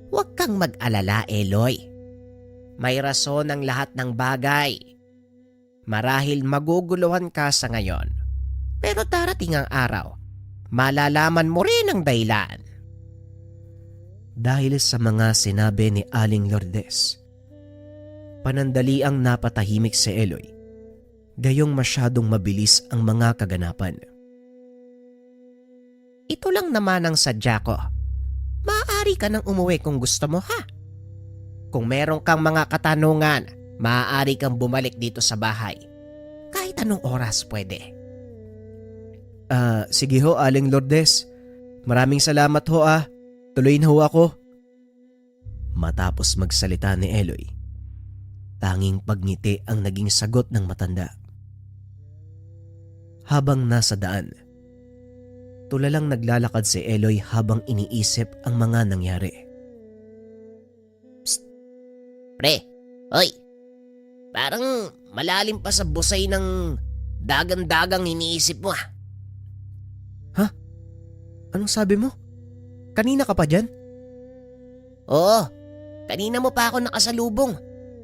D: Huwag kang mag-alala, Eloy. May rason ang lahat ng bagay. Marahil maguguluhan ka sa ngayon. Pero darating ang araw, malalaman mo rin ang dahilan.
A: dahil sa mga sinabi ni Aling Lourdes, panandaliang napatahimik si Eloy, gayong masyadong mabilis ang mga kaganapan.
D: Ito lang naman ang sadya ko. Maaari ka nang umuwi kung gusto mo, ha? Kung meron kang mga katanungan, maaari kang bumalik dito sa bahay. Kahit anong oras pwede.
A: Sige ho, Aling Lourdes. Maraming salamat ho ah. Tuloy na ho ako. Matapos magsalita ni Eloy, tanging pagngiti ang naging sagot ng matanda. Habang nasa daan, tulalang naglalakad si Eloy habang iniisip ang mga nangyari.
D: Pre, hoy. Parang malalim pa sa busay ng dagang-dagang iniisip mo, ah.
A: Anong sabi mo? Kanina ka pa dyan?
D: Oo, Kanina mo pa ako nakasalubong.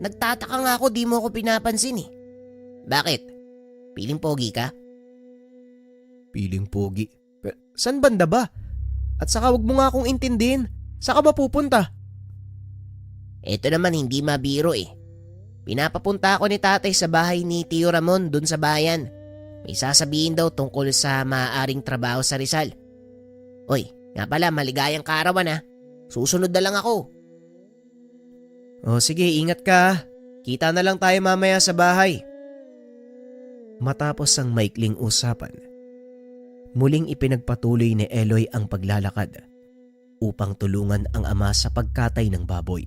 D: Nagtataka nga ako di mo ako pinapansin eh. Bakit? Piling pogi ka?
A: Piling pogi. San banda ba? At saka wag mo nga akong intindihin. Saan ka ba pupunta?
D: Ito naman hindi mabiro eh. Pinapapunta ako ni tatay sa bahay ni Tio Ramon dun sa bayan. May sasabihin daw tungkol sa maaaring trabaho sa Rizal. Oy, nga pala maligayang kaarawan ha. Susunod na lang ako.
A: O sige, ingat ka. Kita na lang tayo mamaya sa bahay. Matapos ang maikling usapan, muling ipinagpatuloy ni Eloy ang paglalakad upang tulungan ang ama sa pagkatay ng baboy.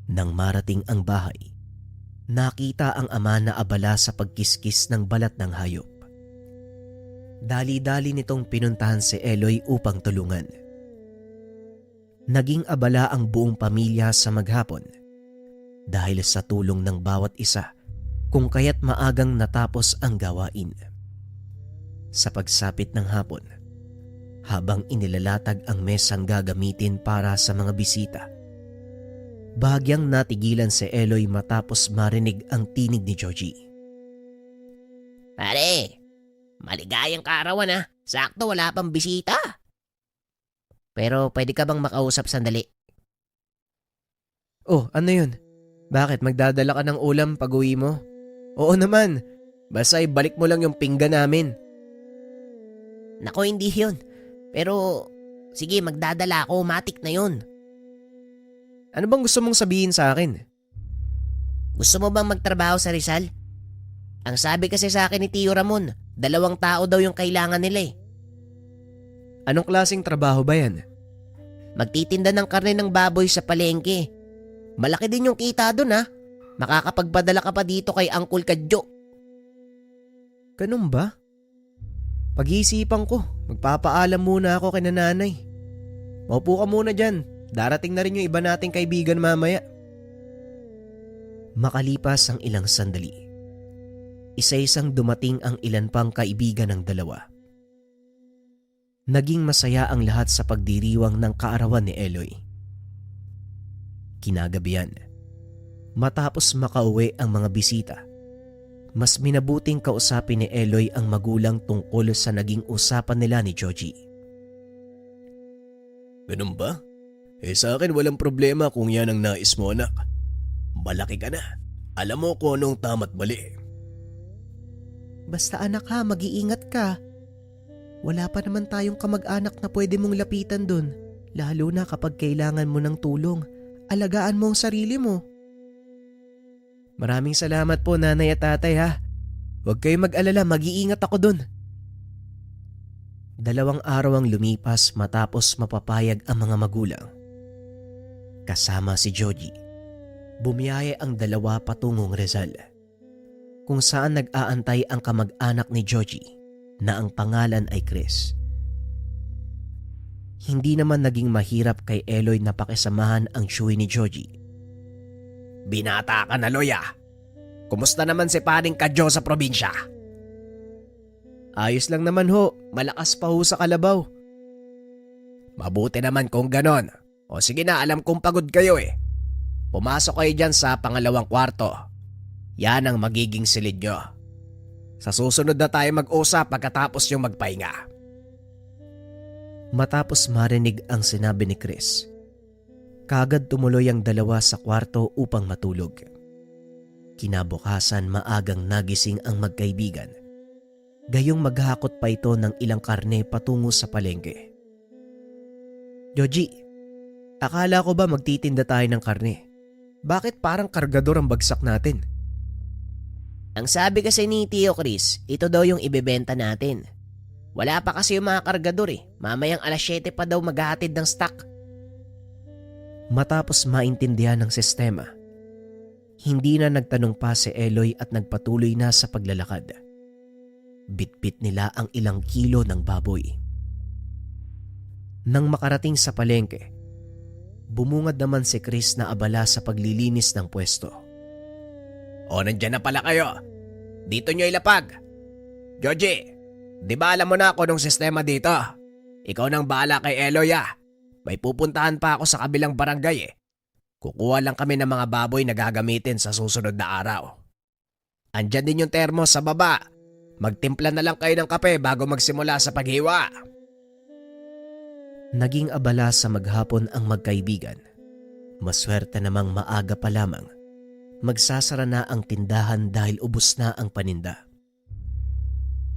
A: Nang marating ang bahay, nakita ang ama na abala sa pagkiskis ng balat ng hayop. Dali-dali nitong pinuntahan si Eloy upang tulungan. Naging abala ang buong pamilya sa maghapon dahil sa tulong ng bawat isa kung kaya't maagang natapos ang gawain. Sa pagsapit ng hapon, habang inilalatag ang mesang gagamitin para sa mga bisita, bahagyang natigilan si Eloy matapos marinig ang tinig ni Joji.
D: Pare, maligayang kaarawan ha. Sakto wala pang bisita. Pero pwede ka bang makausap sandali?
A: Oh, ano yun? Bakit magdadala ka ng ulam pag uwi mo? Oo naman, basta ibalik mo lang yung pinggan namin.
D: Nako hindi yun. Pero sige magdadala ako, matik na yun.
A: Ano bang gusto mong sabihin sa akin?
D: Gusto mo bang magtrabaho sa Rizal? Ang sabi kasi sa akin ni Tio Ramon, 2 tao daw yung kailangan nila eh.
A: Anong klaseng trabaho ba yan?
D: Magtitinda ng karne ng baboy sa palengke. Malaki din yung kita dun ha. Makakapagpadala ka pa dito kay Uncle Kadyo.
A: Ganun ba? Pag-iisipan ko, magpapaalam muna ako kay nanay. Maupo ka muna dyan. Darating na rin yung iba nating kaibigan mamaya. Makalipas ang ilang sandali, isa-isang dumating ang ilan pang kaibigan ng dalawa. Naging masaya ang lahat sa pagdiriwang ng kaarawan ni Eloy. Kinagabihan, matapos makauwi ang mga bisita, mas minabuting kausapin ni Eloy ang magulang tungkol sa naging usapan nila ni Joji.
C: Ganun ba? Sa akin walang problema kung yan ang nais mo, anak. Malaki ka na. Alam mo kung anong tama't mali.
A: Basta anak ha, mag-iingat ka. Wala pa naman tayong kamag-anak na pwede mong lapitan dun, lalo na kapag kailangan mo ng tulong. Alagaan mo ang sarili mo. Maraming salamat po nanay at tatay ha. Huwag kayong mag-alala, mag-iingat ako dun. 2 araw ang lumipas matapos mapapayag ang mga magulang. Kasama si Joji, bumiyahe ang 2 patungong Rizal, kung saan nag-aantay ang kamag-anak ni Joji na ang pangalan ay Chris. Hindi naman naging mahirap kay Eloy na pakisamahan ang Shui ni Joji.
C: Binata ka na, Loya. Kumusta naman si paring Kadyo sa probinsya?
A: Ayos lang naman ho, malakas pa ho sa kalabaw.
C: Mabuti naman kung ganon. O sige na, alam kong pagod kayo eh. Pumasok kayo dyan sa pangalawang kwarto. Yan ang magiging silid nyo. Sa susunod na tayo mag-usap pagkatapos yung magpahinga.
A: Matapos marinig ang sinabi ni Chris, kaagad tumuloy ang 2 sa kwarto upang matulog. Kinabukasan maagang nagising ang magkaibigan. Gayong maghakot pa ito ng ilang karne patungo sa palengke. Joji, akala ko ba magtitinda tayo ng karne? Bakit parang kargador ang bagsak natin?
D: Ang sabi kasi ni Tio Chris, ito daw yung ibebenta natin. Wala pa kasi yung mga kargador eh. Mamayang 7:00 pa daw maghahatid ng stock.
A: Matapos maintindihan ng sistema, hindi na nagtanong pa si Eloy at nagpatuloy na sa paglalakad. Bitbit nila ang ilang kilo ng baboy. Nang makarating sa palengke, bumungad naman si Chris na abala sa paglilinis ng pwesto.
C: O nandyan na pala kayo. Dito nyo ilapag. Joji, di ba alam mo na ako nung sistema dito? Ikaw nang bahala kay Eloy ah. May pupuntahan pa ako sa kabilang barangay eh. Kukuha lang kami ng mga baboy na gagamitin sa susunod na araw. Andyan din yung termos sa baba. Magtimpla na lang kayo ng kape bago magsimula sa paghiwa.
A: Naging abala sa maghapon ang magkaibigan. Maswerte namang maaga pa lamang. Magsasara na ang tindahan dahil ubos na ang paninda.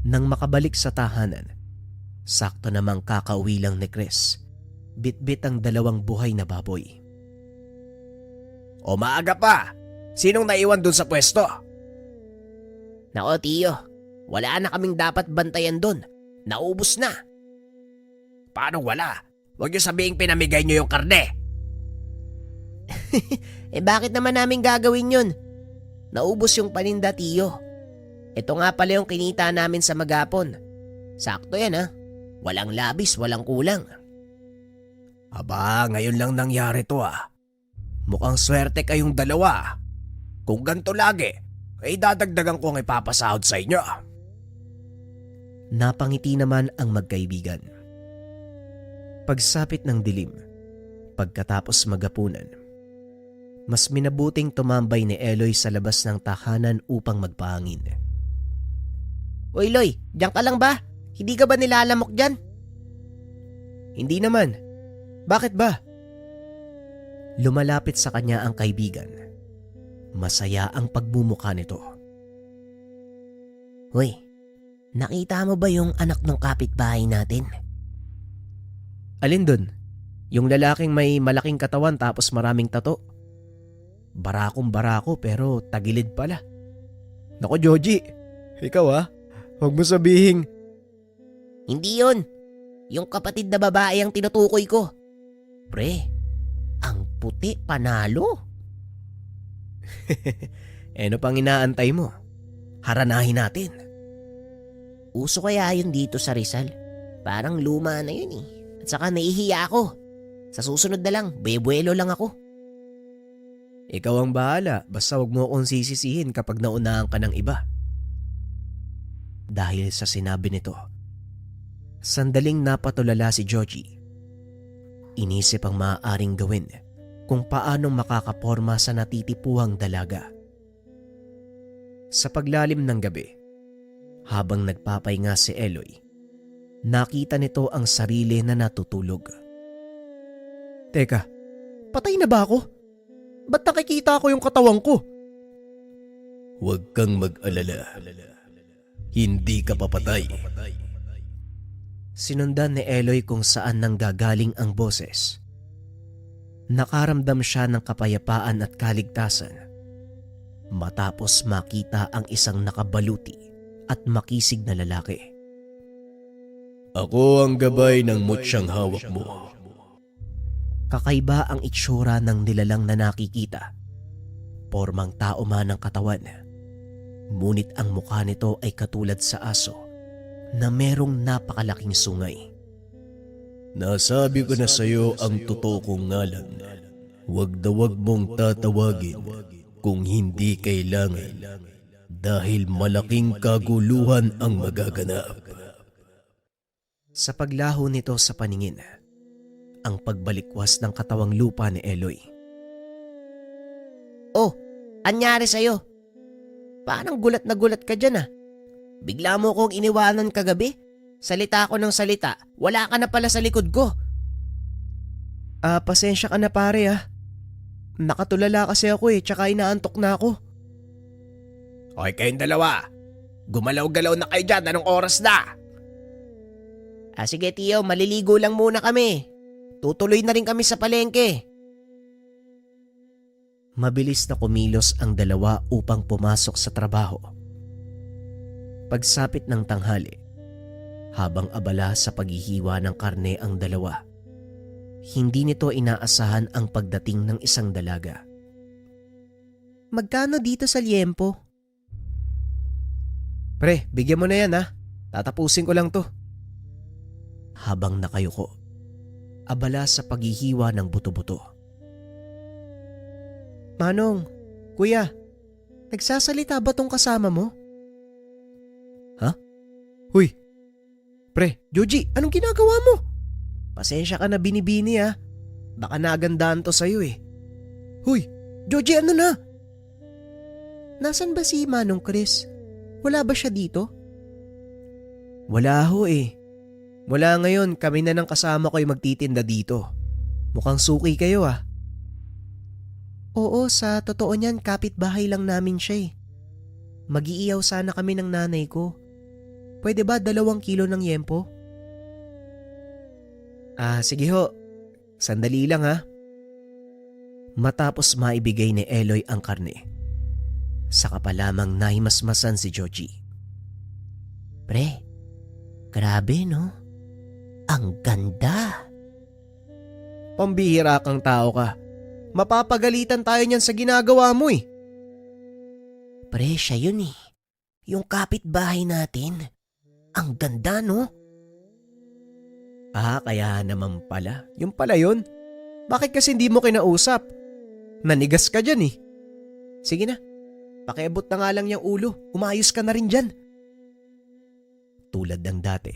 A: Nang makabalik sa tahanan, sakto namang kakauwi lang ni Chris. Bitbit ang 2 buhay na baboy.
C: O maaga pa. Sinong naiwan dun sa pwesto?
D: Nako tiyo, wala na kaming dapat bantayan doon. Naubos na.
C: Paano wala? Huwag niyo sabihing pinamigay niyo yung karne.
D: Bakit naman namin gagawin yun? Naubos yung paninda tiyo. Ito nga pala yung kinita namin sa maghapon. Sakto yan ha. Walang labis, walang kulang.
C: Aba, ngayon lang nangyari to ah. Mukhang swerte kayong dalawa. Kung ganito lagi, ay dadagdagan ko ang ipapasahod sa inyo.
A: Napangiti naman ang magkaibigan. Pagsapit ng dilim, pagkatapos magapunan, mas minabuting tumambay ni Eloy sa labas ng tahanan upang magpahangin.
D: Uy Loy, diyan ka lang ba? Hindi ka ba nilalamok dyan?
A: Hindi naman. Bakit ba? Lumalapit sa kanya ang kaibigan. Masaya ang pagmumukha nito.
D: Uy, nakita mo ba yung anak ng kapitbahay natin?
A: Alin dun? Yung lalaking may malaking katawan tapos maraming tato? Barakong barako pero tagilid pala.
B: Nako Joji, ikaw huwag mo sabihing.
D: Hindi yun. Yung kapatid na babae ang tinutukoy ko. Pre, ang puti panalo.
A: Ano pang inaantay mo? Haranahin natin.
D: Uso kaya yun dito sa Rizal? Parang luma na yun eh. At saka nahihiya ako. Sa susunod na lang, bebuelo lang ako.
A: Ikaw ang bahala, basta wag mo akong sisisihin kapag naunahan ka ng iba. Dahil sa sinabi nito, sandaling napatulala si Georgie. Inisip ang maaaring gawin kung paano makakaporma sa natitipuhang dalaga. Sa paglalim ng gabi, habang nagpapahinga si Eloy, nakita nito ang sarili na natutulog.
B: Teka, patay na ba ako? Ba't nakikita ko yung katawan ko?
C: Huwag kang mag-alala. Hindi ka papatay.
A: Sinundan ni Eloy kung saan nanggagaling ang boses. Nakaramdam siya ng kapayapaan at kaligtasan matapos makita ang isang nakabaluti at makisig na lalaki.
C: Ako ang gabay ng mutsyang hawak mo.
A: Kakaiba ang itsura ng nilalang na nakikita. Pormang tao man ang katawan. Ngunit ang mukha nito ay katulad sa aso na merong napakalaking sungay.
C: Nasabi ko na sa'yo ang totoo kong ngalan. Huwag na huwag mong tatawagin kung hindi kailangan dahil malaking kaguluhan ang magaganap.
A: Sa paglaho nito sa paningin, ang pagbalikwas ng katawang lupa ni Eloy.
D: Oh, anyari sa'yo? Parang gulat na gulat ka dyan Bigla mo kong iniwanan kagabi. Salita ako ng salita, wala ka na pala sa likod ko.
A: Pasensya ka na pare Nakatulala kasi ako tsaka inaantok na ako.
C: Okay kayong dalawa. Gumalaw-galaw na kayo dyan. Anong oras na?
D: Sige tiyo, maliligo lang muna kami. Tutuloy na rin kami sa palengke.
A: Mabilis na kumilos ang dalawa upang pumasok sa trabaho. Pagsapit ng tanghali, habang abala sa paghihiwa ng karne ang dalawa, hindi nito inaasahan ang pagdating ng isang dalaga.
D: Magkano dito sa liempo?
A: Pre, bigyan mo na yan Tatapusin ko lang to. Habang nakayuko, abala sa paghihiwa ng buto-buto.
D: Manong, kuya, nagsasalita ba tong kasama mo?
B: Huy, pre, Joji, anong ginagawa mo?
A: Pasensya ka na binibini Baka nagandaan to sa'yo Hoy, Joji, ano na? Nasaan ba si Manong Chris? Wala ba siya dito? Wala ho eh. Mula ngayon, kami na ng kasama ko'y magtitinda dito. Mukhang suki kayo ah. Oo, sa totoo niyan, kapitbahay lang namin siya eh. Mag-iiyaw sana kami ng nanay ko. Pwede ba 2 kilo ng yempo? Sige ho. Sandali lang ha. Matapos maibigay ni Eloy ang karne, saka pa lamang nahimasmasan si Joji. Pre, grabe no? Ang ganda. Pambihira kang tao ka. Mapapagalitan tayo niyan sa ginagawa mo eh. Pre, siya yun eh. Yung kapitbahay natin. Ang ganda no? Kaya naman pala. Yung pala yun. Bakit kasi hindi mo kinausap? Nanigas ka dyan eh. Sige na, pakiabot na nga lang yung ulo. Umayos ka na rin dyan. Tulad ng dati,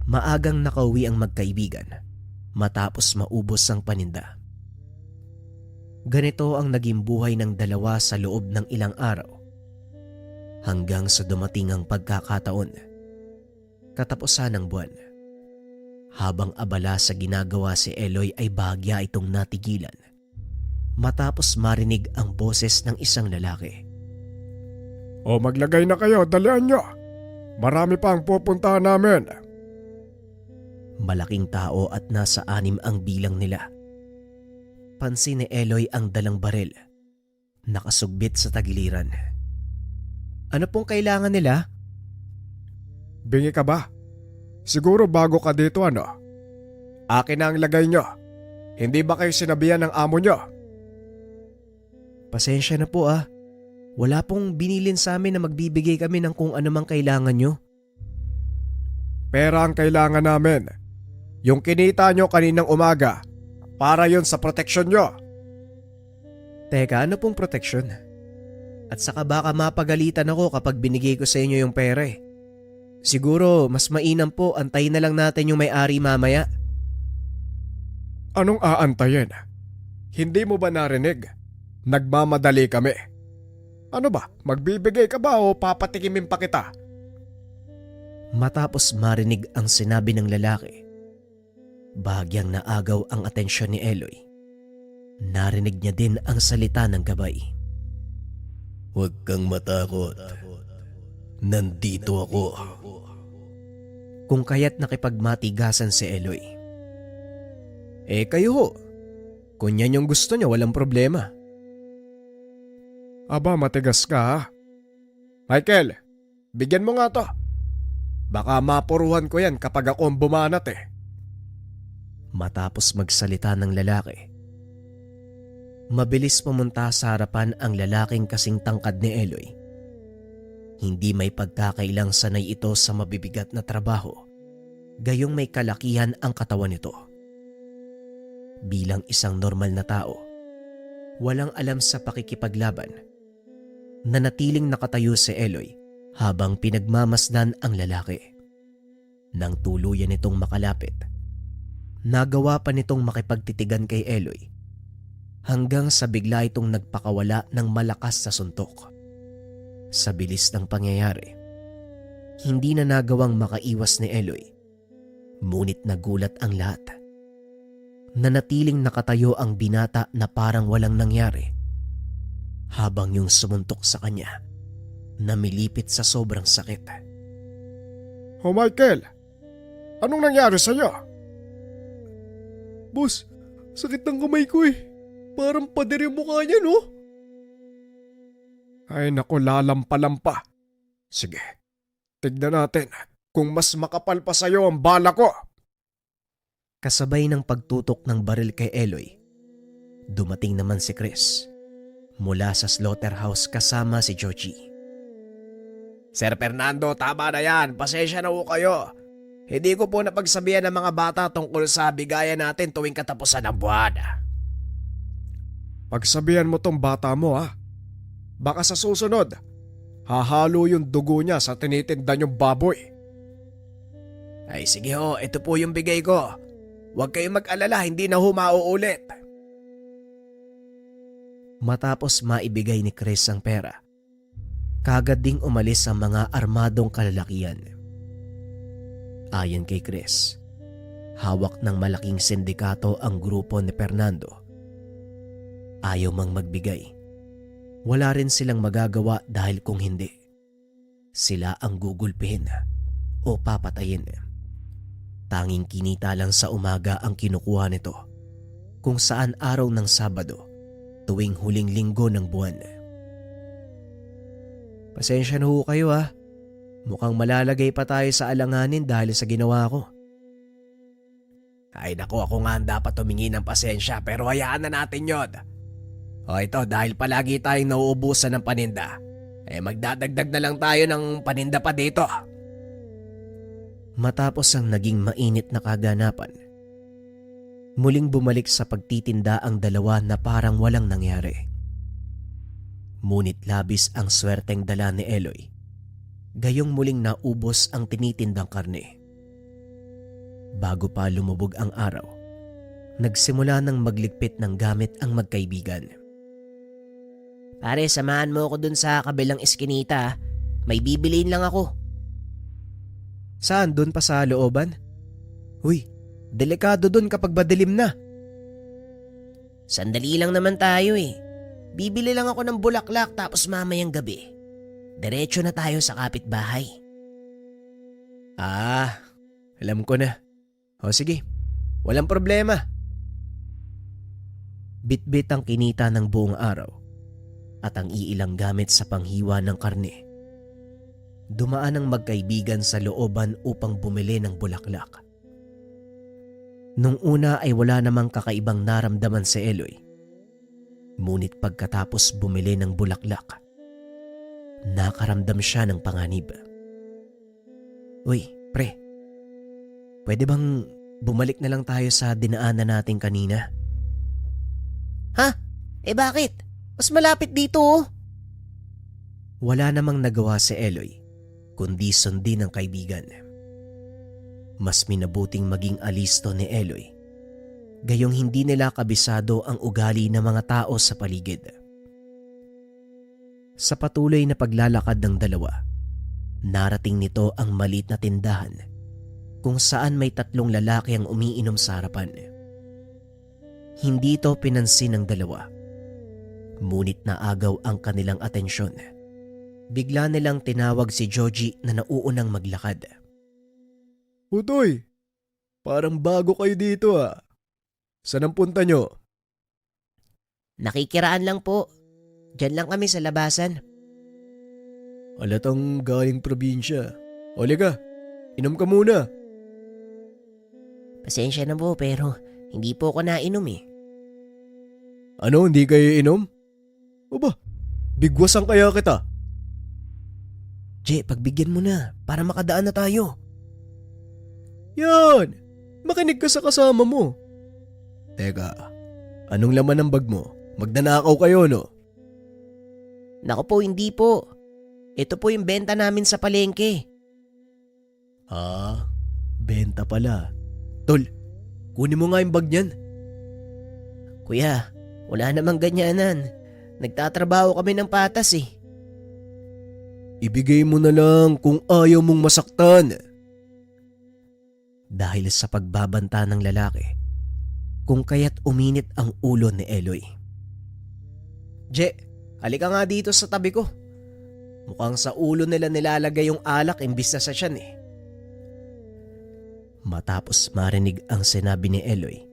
A: maagang nakauwi ang magkaibigan matapos maubos ang paninda. Ganito ang naging buhay ng dalawa sa loob ng ilang araw. Hanggang sa dumating ang pagkakataon, katapusan ng buwan. Habang abala sa ginagawa si Eloy ay bahagya itong natigilan matapos marinig ang boses ng isang lalaki.
B: O maglagay na kayo, dalian nyo. Marami pa ang pupuntahan namin.
A: Malaking tao at nasa 6 ang bilang nila. Pansin ni Eloy ang dalang baril, nakasugbit sa tagiliran. Ano pong kailangan nila?
B: Bingi ka ba? Siguro bago ka dito ano? Akin na ang lagay nyo. Hindi ba kayo sinabihan ng amo nyo?
A: Pasensya na po ah. Wala pong binilin sa amin na magbibigay kami ng kung ano mang kailangan nyo.
B: Pera ang kailangan namin. Yung kinita nyo kaninang umaga, para yon sa proteksyon nyo.
A: Teka, ano pong proteksyon? At saka baka mapagalitan ako kapag binigay ko sa inyo yung pera eh. Siguro mas mainam po antayin na lang natin yung may-ari mamaya.
B: Anong aantayin? Hindi mo ba narinig? Nagmamadali kami. Ano ba? Magbibigay ka ba o papatikimin pa kita?
A: Matapos marinig ang sinabi ng lalaki, bahagyang naagaw ang atensyon ni Eloy. Narinig niya din ang salita ng gabay. Huwag kang matakot. Nandito ako. Kung kaya't nakipagmatigasan si Eloy. Kayo ho. Kung yan yung gusto niya, walang problema.
B: Aba, matigas ka ha? Michael, bigyan mo nga to. Baka mapuruhan ko yan kapag ako ang bumanat eh.
A: Matapos magsalita ng lalaki, mabilis pumunta sa harapan ang lalaking kasing tangkad ni Eloy. Hindi may pagkakailang sanay ito sa mabibigat na trabaho, gayong may kalakihan ang katawan nito. Bilang isang normal na tao, walang alam sa pakikipaglaban, nanatiling nakatayo si Eloy habang pinagmamasdan ang lalaki. Nang tuluyan itong makalapit, nagawa pa nitong makipagtitigan kay Eloy hanggang sa bigla itong nagpakawala ng malakas sa suntok. Sa bilis ng pangyayari, hindi na nagawang makaiwas ni Eloy, ngunit nagulat ang lahat. Nanatiling nakatayo ang binata na parang walang nangyari, habang yung sumuntok sa kanya namilipit sa sobrang sakit.
B: Oh Michael, anong nangyari sa'yo? Boss, sakit ng kamay ko eh. Parang pader yung mukha niya no? Ay naku, lalampa-lampa. Sige, tignan natin kung mas makapal pa sa'yo ang bala ko.
A: Kasabay ng pagtutok ng baril kay Eloy, dumating naman si Chris mula sa slaughterhouse kasama si Joji.
C: Sir Fernando, tama na yan. Pasensya na po kayo. Hindi ko po napagsabihan ng mga bata tungkol sa bigayan natin tuwing katapusan ng buwan.
B: Pagsabihan mo tong bata mo ha. Baka sa susunod, hahalo yung dugo niya sa tinitinda niyong baboy.
C: Ay sige ho, ito po yung bigay ko. Huwag kayong mag-alala, hindi na ho mauulit.
A: Matapos maibigay ni Chris ang pera, kagad ding umalis ang mga armadong kalalakian. Ayon kay Chris, hawak ng malaking sindikato ang grupo ni Fernando. Ayaw mang magbigay. Wala rin silang magagawa dahil kung hindi, sila ang gugulpihin o papatayin. Tanging kinita lang sa umaga ang kinukuha nito, kung saan araw ng Sabado tuwing huling linggo ng buwan. Pasensya na ho kayo ha. Mukhang malalagay pa tayo sa alanganin dahil sa ginawa ko.
C: Ay naku, ako nga ang dapat humingi ng pasensya pero hayaan na natin yon. O ito, dahil palagi tayong nauubusan ng paninda, magdadagdag na lang tayo ng paninda pa dito.
A: Matapos ang naging mainit na kaganapan, muling bumalik sa pagtitinda ang dalawa na parang walang nangyari. Ngunit labis ang swerteng dala ni Eloy, gayong muling naubos ang tinitindang karne. Bago pa lumubog ang araw, nagsimula ng magligpit ng gamit ang magkaibigan.
D: Pare, samahan mo ako dun sa kabilang eskinita. May bibiliin lang ako.
A: Saan? Doon pa sa looban? Uy, delikado doon kapag madilim na.
D: Sandali lang naman tayo eh. Bibili lang ako ng bulaklak tapos mamayang gabi, diretso na tayo sa kapitbahay.
A: Alam ko na. O sige, walang problema. Bitbit ang kinita ng buong araw at ang iilang gamit sa panghiwa ng karne. Dumaan ang magkaibigan sa looban upang bumili ng bulaklak. Nung una ay wala namang kakaibang naramdaman si Eloy. Ngunit pagkatapos bumili ng bulaklak, nakaramdam siya ng panganib. Uy, pre, pwede bang bumalik na lang tayo sa dinaanan natin kanina?
D: Ha? Bakit? Mas malapit dito oh.
A: Wala namang nagawa si Eloy, kundi sundin ng kaibigan. Mas minabuting maging alisto ni Eloy, gayong hindi nila kabisado ang ugali ng mga tao sa paligid. Sa patuloy na paglalakad ng dalawa, narating nito ang maliit na tindahan kung saan may 3 lalaki ang umiinom sa harapan. Hindi ito pinansin ng dalawa, ngunit naagaw ang kanilang atensyon. Bigla nilang tinawag si Joji na nauunang maglakad.
B: Utoy, parang bago kayo dito ah. Saan ang punta nyo?
D: Nakikiraan lang po. Diyan lang kami sa labasan.
B: Alatang galing probinsya. Oliga, inom ka muna.
D: Pasensya na po pero hindi po ako nainom eh.
B: Ano, hindi kayo inom? O ba, bigwasan kaya kita.
A: Je, pagbigyan mo na para makadaan na tayo.
B: Yan, makinig ka sa kasama mo. Teka, anong laman ng bag mo? Magdanakaw kayo no?
D: Naku po, hindi po. Ito po yung benta namin sa palengke.
A: Benta pala. Tol, kunin mo nga yung bag niyan.
D: Kuya, wala namang ganyanan. Nagtatrabaho kami ng patas eh.
B: Ibigay mo na lang kung ayaw mong masaktan.
A: Dahil sa pagbabanta ng lalaki, kung kaya't uminit ang ulo ni Eloy. Je, halika nga dito sa tabi ko. Mukhang sa ulo nila nilalagay yung alak imbis na sa tiyan eh. Matapos marinig ang sinabi ni Eloy,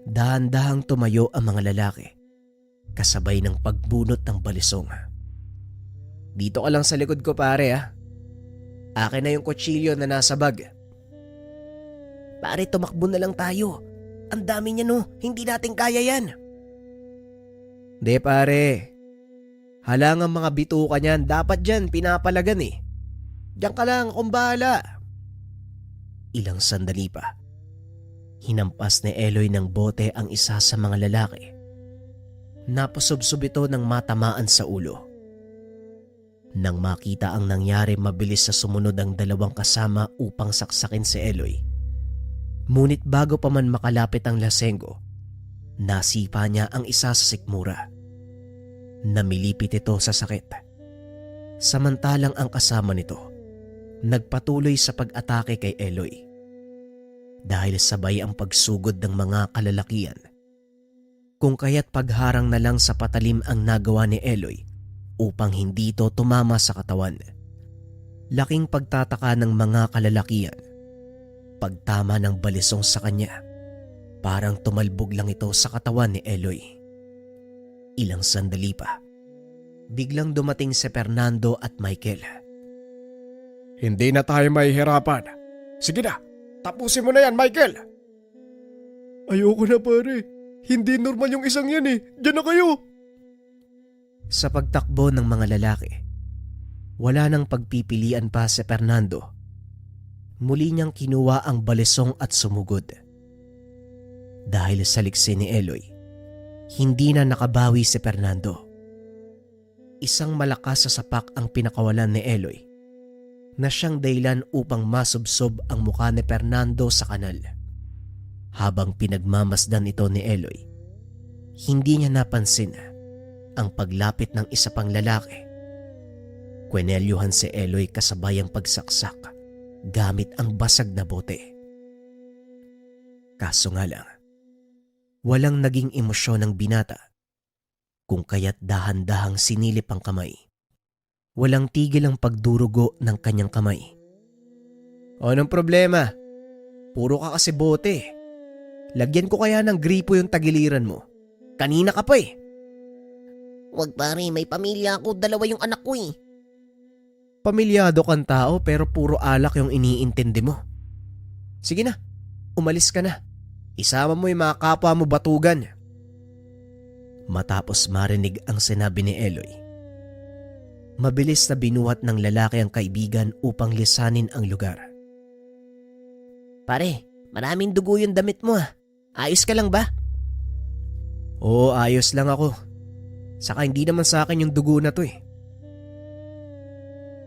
A: dahan-dahang tumayo ang mga lalaki, kasabay ng pagbunot ng balisong. Dito ka lang sa likod ko pare ah. Akin na yung kutsilyo na nasa bag.
D: Pare, tumakbo na lang tayo. Ang dami niya no, hindi natin kaya yan.
A: De pare, halangang mga bituka niyan, dapat dyan pinapalagan eh. Diyan ka lang, akong bahala. Ilang sandali pa, hinampas ni Eloy ng bote ang isa sa mga lalaki. Napasubsob ito ng matamaan sa ulo. Nang makita ang nangyari, mabilis sa sumunod ang dalawang kasama upang saksakin si Eloy. Ngunit bago pa man makalapit ang lasenggo, nasipa niya ang isa sa sikmura Namilipit ito sa sakit. Samantalang ang kasama nito nagpatuloy sa pag-atake kay Eloy. Dahil sabay ang pagsugod ng mga kalalakian. Kung kaya't pagharang na lang sa patalim ang nagawa ni Eloy upang hindi ito tumama sa katawan. Laking pagtataka ng mga kalalakian. Pagtama ng balisong sa kanya, parang tumalbog lang ito sa katawan ni Eloy. Ilang sandali pa, biglang dumating si Fernando at Michael.
B: Hindi na tayo mahihirapan. Sige na, tapusin mo na yan, Michael. Ayoko na pare. Hindi normal yung isang yan eh. Diyan na kayo.
A: Sa pagtakbo ng mga lalaki, wala nang pagpipilian pa si Fernando. Muli niyang kinuha ang balisong at sumugod. Dahil sa liksi ni Eloy, hindi na nakabawi si Fernando. Isang malakas sa sapak ang pinakawalan ni Eloy na siyang dahilan upang masubsob ang mukha ni Fernando sa kanal. Habang pinagmamasdan ito ni Eloy, hindi niya napansin ang paglapit ng isa pang lalaki. Kwenelyuhan si Eloy kasabay ang pagsaksak gamit ang basag na bote. Kaso nga lang, walang naging emosyon ng binata, kung kaya't dahan-dahang sinilip ang kamay. Walang tigil ang pagdurugo ng kanyang kamay. Anong problema? Puro ka kasi bote. Lagyan ko kaya ng gripo yung tagiliran mo. Kanina ka pa eh.
D: Wag pare, may pamilya ako, 2 yung anak ko eh.
A: Pamilyado kang tao pero puro alak yung iniintindi mo. Sige na, umalis ka na. Isama mo yung mga kapwa mo batugan. Matapos marinig ang sinabi ni Eloy, mabilis na binuhat ng lalaki ang kaibigan upang lisanin ang lugar.
D: Pare, maraming dugo yung damit mo ah. Ayos ka lang ba?
A: Oo, ayos lang ako. Saka hindi naman sa akin yung dugo na to eh.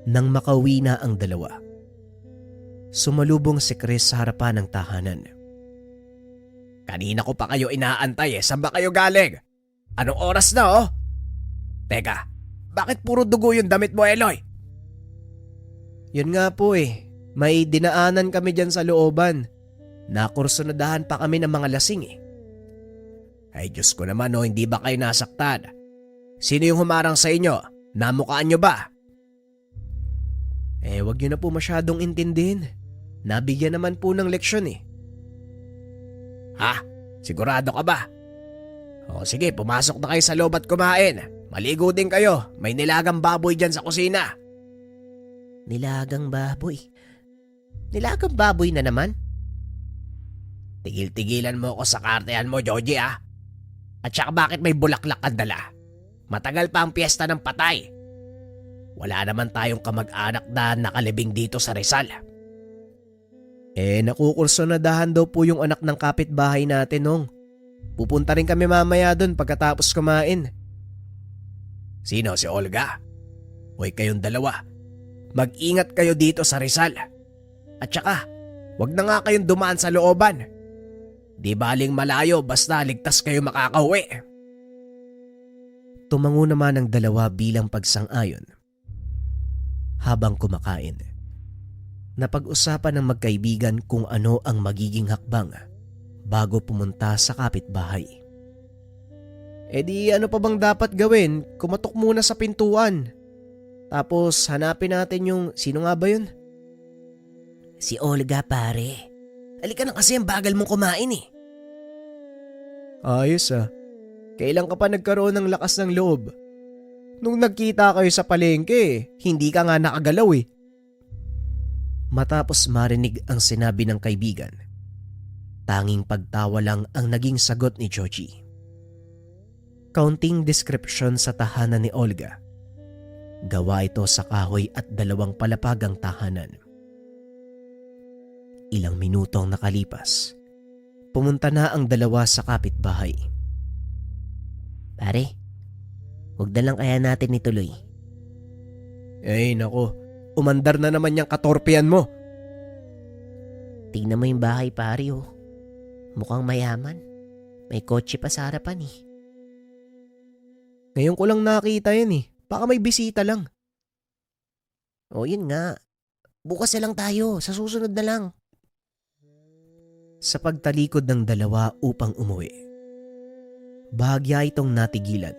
A: Nang makauwi na ang dalawa, sumalubong si Chris sa harapan ng tahanan.
C: Kanina ko pa kayo inaantay eh. Saan ba kayo galing? Anong oras na oh? Teka, bakit puro dugo yung damit mo, Eloy?
A: Yun nga po eh, may dinaanan kami dyan sa looban. Nakursunadahan pa kami ng mga lasing eh.
C: Ay Diyos ko naman oh, hindi ba kayo nasaktan? Sino yung humarang sa inyo? Namukaan nyo ba?
A: Wag nyo na po masyadong intindihin. Nabigyan naman po ng leksyon eh.
C: Ha? Sigurado ka ba? O sige, pumasok na kayo sa loob at kumain. Maligo din kayo. May nilagang baboy dyan sa kusina.
D: Nilagang baboy? Nilagang baboy na naman?
C: Tigil-tigilan mo ako sa kartehan mo, Joji ah. At saka bakit may bulaklak kang dala? Matagal pa ang piyesta ng patay. Wala naman tayong kamag-anak na nakalibing dito sa Rizal.
A: Nakukursunadahan daw po yung anak ng kapitbahay natin nung. Pupunta rin kami mamaya doon pagkatapos kumain.
C: Sino, si Olga? Hoy kayong dalawa, mag-ingat kayo dito sa Rizal. At saka, wag na nga kayong dumaan sa looban. Di baling malayo basta ligtas kayo makakauwi.
A: Tumango naman ang dalawa bilang pagsang-ayon. Habang kumakain, napag-usapan ng magkaibigan kung ano ang magiging hakbang bago pumunta sa kapitbahay. Di ano pa bang dapat gawin? Kumatok muna sa pintuan. Tapos hanapin natin yung sino nga ba yun?
D: Si Olga pare. Halika na kasi ang bagal mong kumain eh.
A: Ayos ah. Kailan ka pa nagkaroon ng lakas ng loob? Nung nagkita kayo sa palengke, hindi ka nga nakagalaw eh. Matapos marinig ang sinabi ng kaibigan, tanging pagtawa lang ang naging sagot ni Joji. Kaunting description sa tahanan ni Olga. Gawa ito sa kahoy at 2 palapagang tahanan. Ilang minutong nakalipas, pumunta na ang dalawa sa kapitbahay.
D: Pare, huwag na lang kaya natin ituloy.
A: Nako, umandar na naman yung katorpean mo.
D: Tingnan mo yung bahay pare oh. Mukhang mayaman. May kotse pa sa harapan eh.
A: Ngayon ko lang nakita yan eh. Baka may bisita lang.
D: O yun nga. Bukas na lang tayo. Sa susunod na lang.
A: Sa pagtalikod ng dalawa upang umuwi, bahagya itong natigilan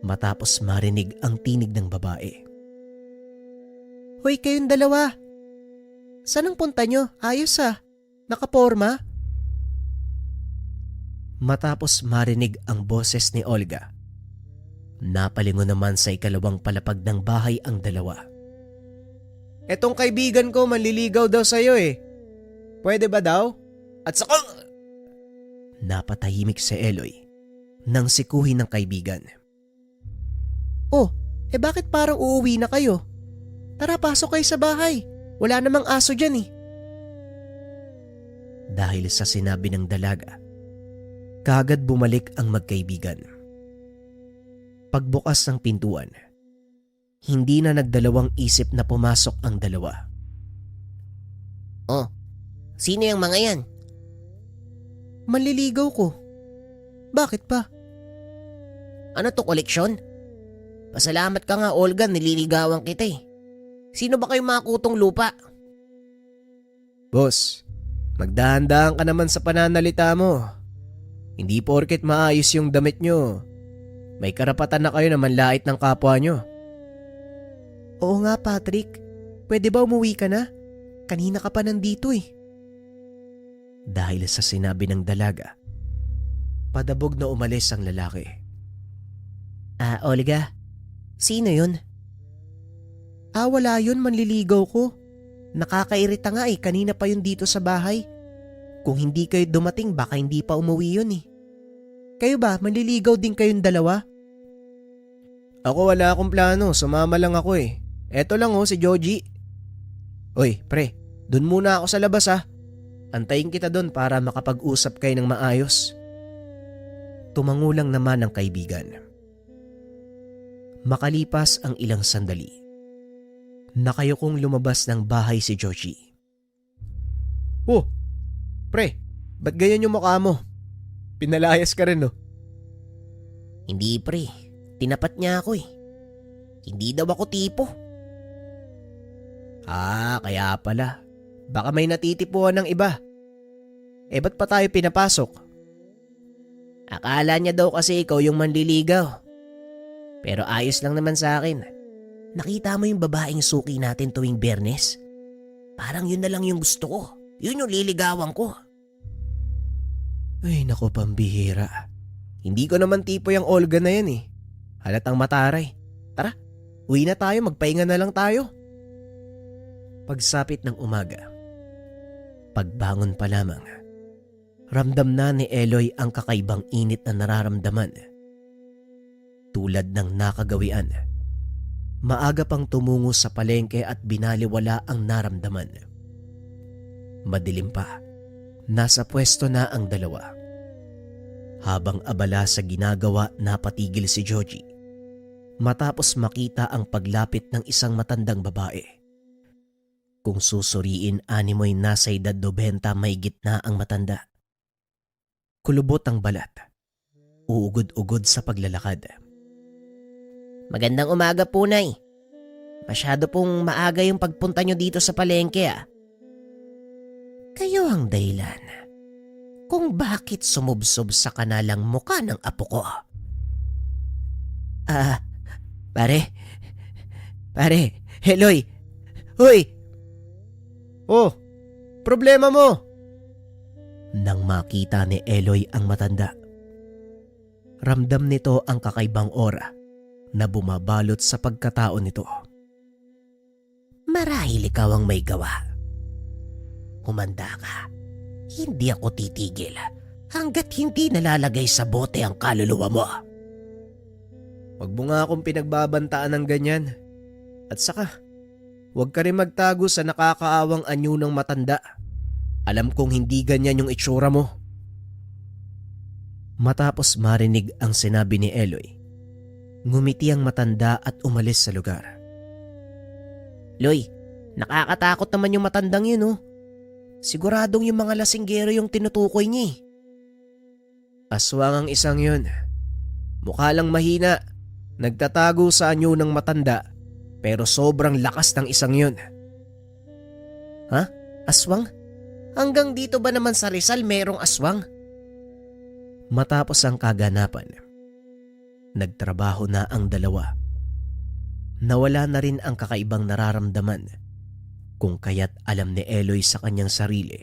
A: matapos marinig ang tinig ng babae. Hoy, kayong dalawa! Saan ang punta nyo? Ayos ah. Nakaporma? Matapos marinig ang boses ni Olga, napalingon naman sa ikalawang palapag ng bahay ang dalawa. Etong kaibigan ko manliligaw daw sa'yo eh. Pwede ba daw? At saka... Napatahimik si Eloy nang sikuhin ng kaibigan. Oh, bakit parang uuwi na kayo? Tara, pasok kayo sa bahay. Wala namang aso dyan eh. Dahil sa sinabi ng dalaga, kaagad bumalik ang magkaibigan. Pagbukas ng pintuan, hindi na nagdalawang isip na pumasok ang dalawa.
D: Oh, sino yung mga yan?
A: Manliligaw ko. Bakit pa?
D: Ano to, koleksyon? Pasalamat ka nga, Olga, nililigawan kita eh. Sino ba kayong mga kutong lupa?
A: Boss, magdahan-dahan ka naman sa pananalita mo. Hindi porket maayos yung damit nyo, may karapatan na kayo na manlait ng kapwa nyo. Oo nga, Patrick. Pwede ba umuwi ka na? Kanina ka pa nandito eh. Dahil sa sinabi ng dalaga, padabog na umalis ang lalaki.
D: Olga, sino yun?
A: Wala yun, manliligaw ko. Nakakairita nga eh, kanina pa yun dito sa bahay. Kung hindi kayo dumating, baka hindi pa umuwi yun eh. Kayo ba, manliligaw din kayong dalawa? Ako wala akong plano, sumama lang ako eh. Eto lang si Joji. Oy, pre, dun muna ako sa labas ah. Antayin kita dun para makapag-usap kayo ng maayos. Tumangulang naman ang kaibigan. Makalipas ang ilang sandali, nakayukong lumabas ng bahay si Joji. Oh, pre, ba't ganyan yung mukha mo? Pinalayas ka rin no?
D: Hindi pre, tinapat niya ako eh. Hindi daw ako tipo.
A: Kaya pala. Baka may natitipuan ng iba. Ba't pa tayo pinapasok?
D: Akala niya daw kasi ikaw yung manliligaw. Pero ayos lang naman sa akin. Nakita mo yung babaeng suki natin tuwing Biyernes? Parang yun na lang yung gusto ko. Yun yung liligawan ko.
A: Ay nako, pambihira. Hindi ko naman tipo yung Olga na yan eh. Halatang mataray. Tara, uwi na tayo, magpahinga na lang tayo. Pagsapit ng umaga, pagbangon pa lamang, ramdam na ni Eloy ang kakaibang init na nararamdaman. Tulad ng nakagawian, maaga pang tumungo sa palengke at binaliwala ang naramdaman. Madilim pa, nasa pwesto na ang dalawa. Habang abala sa ginagawa, napatigil si Joji matapos makita ang paglapit ng isang matandang babae. Kung susuriin, animoy nasa edad 90 may gitna ang matanda. Kulubot ang balat, uugod-ugod sa paglalakad.
D: Magandang umaga po, Nay. Masyado pong maaga yung pagpunta nyo dito sa palengke ah. Kayo ang dahilan kung bakit sumubsob sa kanalang muka ng apo ko. Pare, Eloy, huy!
A: Oh, problema mo?
D: Nang makita ni Eloy ang matanda,
A: ramdam nito ang kakaibang aura na bumabalot sa pagkatao nito.
D: marahil ikaw ang may gawa. Humanda ka. Hindi ako titigil hanggat hindi nalalagay sa bote ang kaluluwa mo.
A: Huwag mo nga akong pinagbabantaan ng ganyan. At saka, huwag ka rin magtago sa nakakaawang anyo ng matanda. Alam kong hindi ganyan yung itsura mo. Matapos marinig ang sinabi ni Eloy, ngumiti ang matanda at umalis sa lugar.
D: Loy, nakakatakot naman yung matandang yun oh. Siguradong yung mga lasinggero yung tinutukoy niya eh.
A: Aswang ang isang yun. Mukha lang mahina,
C: Nagtatago sa anyo ng matanda pero sobrang lakas ng isang yun.
D: Ha? Aswang? Hanggang dito ba naman sa Rizal merong aswang?
A: Matapos ang kaganapan, nagtrabaho na ang dalawa. Nawala na rin ang kakaibang nararamdaman kung kaya't alam ni Eloy sa kanyang sarili.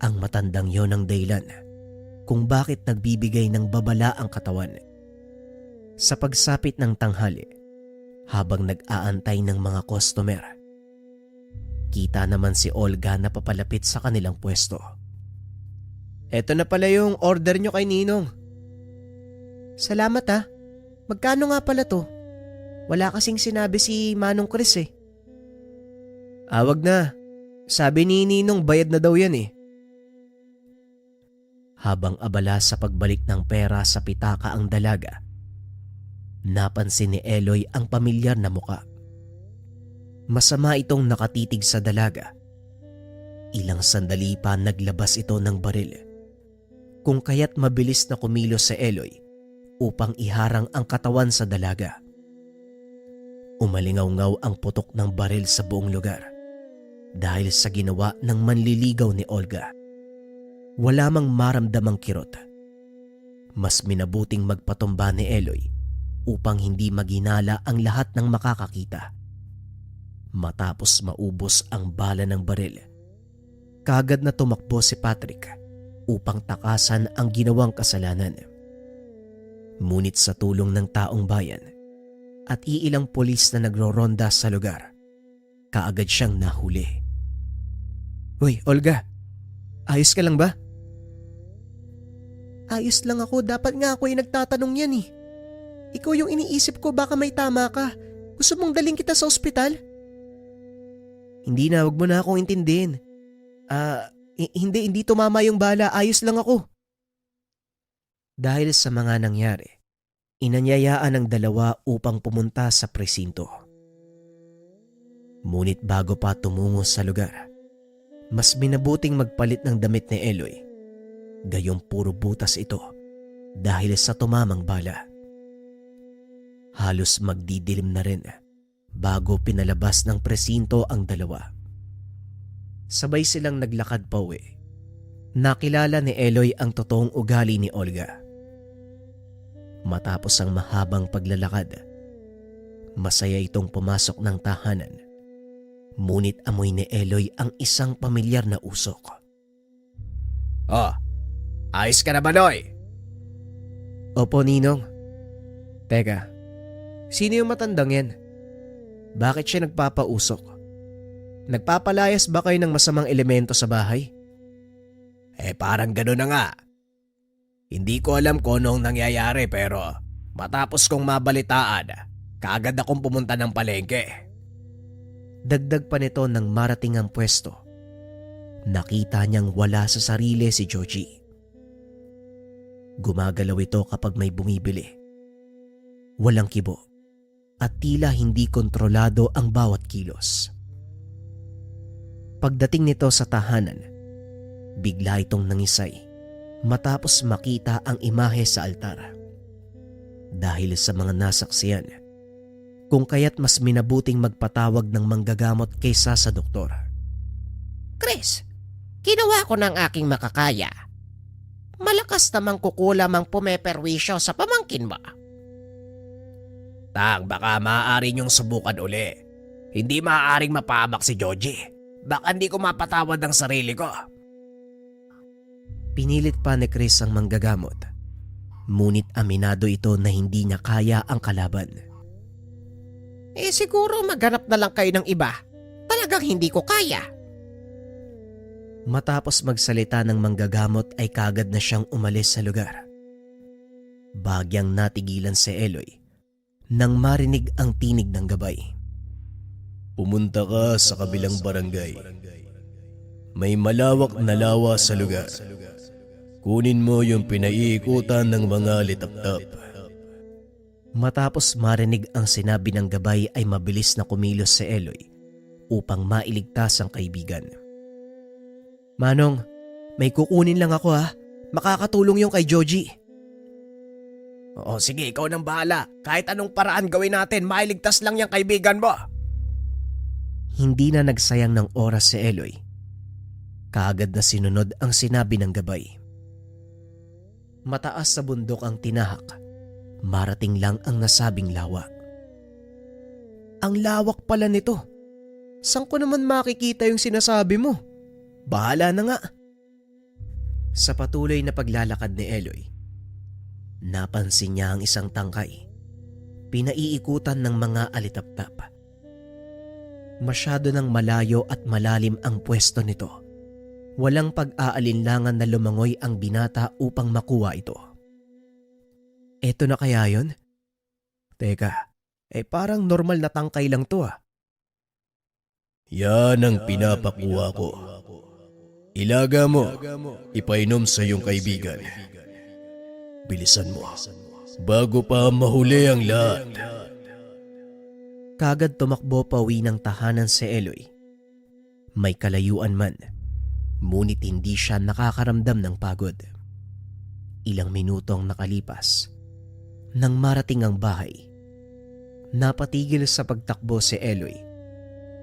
A: Ang matandang yon ang dahilan kung bakit nagbibigay ng babala ang katawan. Sa pagsapit ng tanghali, habang nag-aantay ng mga customer, kita naman si Olga na papalapit sa kanilang pwesto.
C: Eto na pala yung order nyo kay Ninong.
D: Salamat ha. Magkano nga pala to? Wala kasing sinabi si Manong Chris eh.
C: Wag na. Sabi ni Ninong bayad na daw yan eh.
A: Habang abala sa pagbalik ng pera sa pitaka ang dalaga, napansin ni Eloy ang pamilyar na muka. Masama itong nakatitig sa dalaga. Ilang sandali pa naglabas ito ng baril, kung kaya't mabilis na kumilos si Eloy upang iharang ang katawan sa dalaga. Umalingaw-ngaw ang putok ng baril sa buong lugar dahil sa ginawa ng manliligaw ni Olga. Wala mang maramdamang kirot. Mas minabuting magpatumba ni Eloy upang hindi maginala ang lahat ng makakakita. Matapos maubos ang bala ng baril, kagad na tumakbo si Patrick upang takasan ang ginawang kasalanan. Ngunit sa tulong ng taong bayan at iilang pulis na nagroronda sa lugar, kaagad siyang nahuli.
C: Uy, Olga. Ayos ka lang ba?
D: Ayos lang ako. Dapat nga ako ay nagtatanong yan eh. Ikaw yung iniisip ko, baka may tama ka. Gusto mong daling kita sa ospital?
C: Hindi na, wag mo na akong intindihin. Hindi tumama yung bala. Ayos lang ako.
A: Dahil sa mga nangyari, inanyayaan ng dalawa upang pumunta sa presinto. Ngunit bago pa tumungo sa lugar, mas minabuting magpalit ng damit ni Eloy. Gayong puro butas ito dahil sa tumamang bala. Halos magdidilim na rin bago pinalabas ng presinto ang dalawa. Sabay silang naglakad pa uwi. Nakilala ni Eloy ang totoong ugali ni Olga. Matapos ang mahabang paglalakad, masaya itong pumasok ng tahanan. Ngunit amoy ni Eloy ang isang pamilyar na usok.
C: Oh, ayos ka na ba, Noy?
A: Opo, Ninong.
C: Teka, sino yung matandang yan? Bakit siya nagpapausok? Nagpapalayas ba kayo ng masamang elemento sa bahay? Parang gano'n na nga. Hindi ko alam kung anong nangyayari pero matapos kong mabalitaan, kaagad akong pumunta ng palengke.
A: Dagdag pa nito nang marating ang pwesto. Nakita niyang wala sa sarili si Georgie. Gumagalaw ito kapag may bumibili. Walang kibo at tila hindi kontrolado ang bawat kilos. Pagdating nito sa tahanan, bigla itong nangisay matapos makita ang imahe sa altar. Dahil sa mga nasaksiyan, kung kaya't mas minabuting magpatawag ng manggagamot kaysa sa doktor.
D: Chris, ginawa ko ng aking makakaya. Malakas namang kukulam ang pumeperwisyo sa pamangkin mo.
C: Tang, baka maaari niyong subukan uli. Hindi maaaring mapahamak si Georgie. Baka hindi ko mapatawad ang sarili ko.
A: Pinilit pa ni Chris ang manggagamot. Ngunit aminado ito na hindi niya kaya ang kalaban.
D: Siguro maghanap na lang kayo ng iba. Talagang hindi ko kaya.
A: Matapos magsalita ng manggagamot ay kagad na siyang umalis sa lugar. Bagyang natigilan si Eloy nang marinig ang tinig ng gabay.
E: Pumunta ka sa kabilang barangay. May malawak na lawa sa lugar. Kunin mo yung pinaiikutan ng mga litap-tap.
A: Matapos marinig ang sinabi ng gabay ay mabilis na kumilos si Eloy upang mailigtas ang kaibigan.
C: Manong, may kukunin lang ako ha. Makakatulong yung kay Georgie. Oo, sige, ikaw nang bahala. Kahit anong paraan gawin natin, mailigtas lang yung kaibigan mo.
A: Hindi na nagsayang ng oras si Eloy. Kaagad na sinunod ang sinabi ng gabay. Mataas sa bundok ang tinahak. Marating lang ang nasabing lawa. Ang lawak pala nito. Saan ko naman makikita yung sinasabi mo? Bahala na nga. Sa patuloy na paglalakad ni Eloy, napansin niya ang isang tangkay. Pinaiikutan ng mga alitaptap. Masyado nang malayo at malalim ang pwesto nito. Walang pag-aalinlangan na lumangoy ang binata upang makuha ito. Eto na kaya yon? Teka, parang normal na tangkay lang to ah.
E: Yan ang pinapakuha ko. Ilaga mo, ipainom sa iyong kaibigan. Bilisan mo, bago pa mahuli ang lahat.
A: Kagad tumakbo pauwi ng tahanan si Eloy. May kalayuan man, ngunit hindi siya nakakaramdam ng pagod. Ilang minuto ang nakalipas. Nang marating ang bahay, napatigil sa pagtakbo si Eloy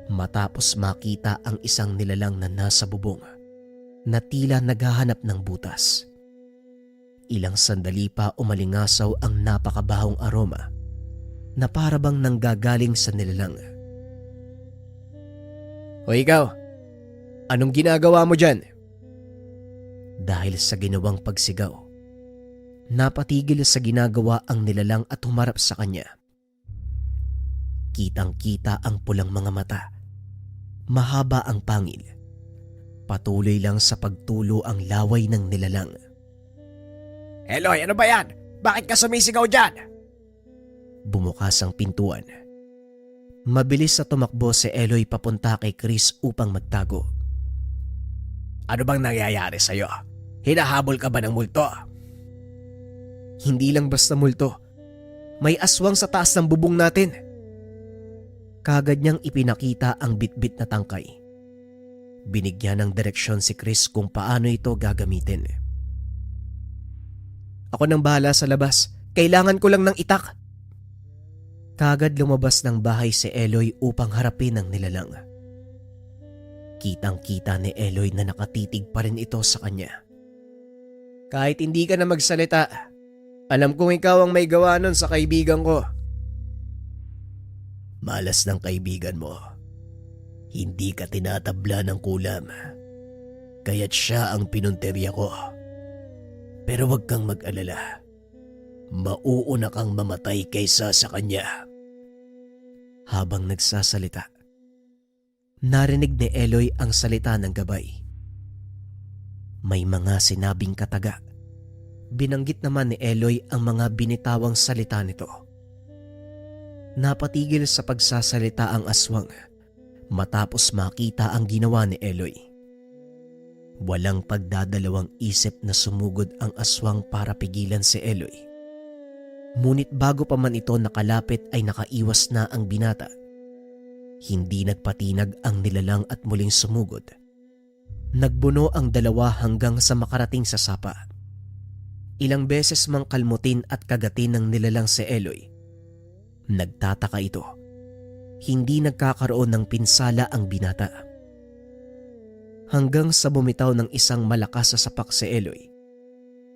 A: matapos makita ang isang nilalang na nasa bubong na tila naghahanap ng butas. Ilang sandali pa umalingasaw ang napakabahong aroma na parabang nanggagaling sa nilalang. O ikaw, anong ginagawa mo dyan? Dahil sa ginawang pagsigaw, napatigil sa ginagawa ang nilalang at humarap sa kanya. Kitang-kita ang pulang mga mata. Mahaba ang pangil. Patuloy lang sa pagtulo ang laway ng nilalang.
C: Eloy, ano ba yan? Bakit ka sumisigaw dyan?
A: Bumukas ang pintuan. Mabilis na tumakbo si Eloy papunta kay Chris upang magtago.
C: Ano bang nangyayari sa'yo? Hinahabol ka ba ng multo?
A: Hindi lang basta multo. May aswang sa taas ng bubong natin. Kagad niyang ipinakita ang bitbit na tangkay. Binigyan ng direksyon si Chris kung paano ito gagamitin. Ako nang bahala sa labas. Kailangan ko lang ng itak. Kagad lumabas ng bahay si Eloy upang harapin ang nilalang. Kitang-kita ni Eloy na nakatitig pa rin ito sa kanya. Kahit hindi ka na magsalita, alam kong ikaw ang may gawa nun sa kaibigan ko.
E: Malas ng kaibigan mo. Hindi ka tinatabla ng kulam. Kaya't siya ang pinunterya ko. Pero wag kang mag-alala. Mauuna kang mamatay kaysa sa kanya.
A: Habang nagsasalita, narinig ni Eloy ang salita ng gabay. May mga sinabing kataga. Binanggit naman ni Eloy ang mga binitawang salita nito. Napatigil sa pagsasalita ang aswang matapos makita ang ginawa ni Eloy. Walang pagdadalawang isip na sumugod ang aswang para pigilan si Eloy. Ngunit bago pa man ito nakalapit ay nakaiwas na ang binata. Hindi nagpatinag ang nilalang at muling sumugod. Nagbuno ang dalawa hanggang sa makarating sa sapa. Ilang beses mang kalmutin at kagatin ng nilalang si Eloy. Nagtataka ito. Hindi nagkakaroon ng pinsala ang binata. Hanggang sa bumitaw ng isang malakas sa sapak si Eloy.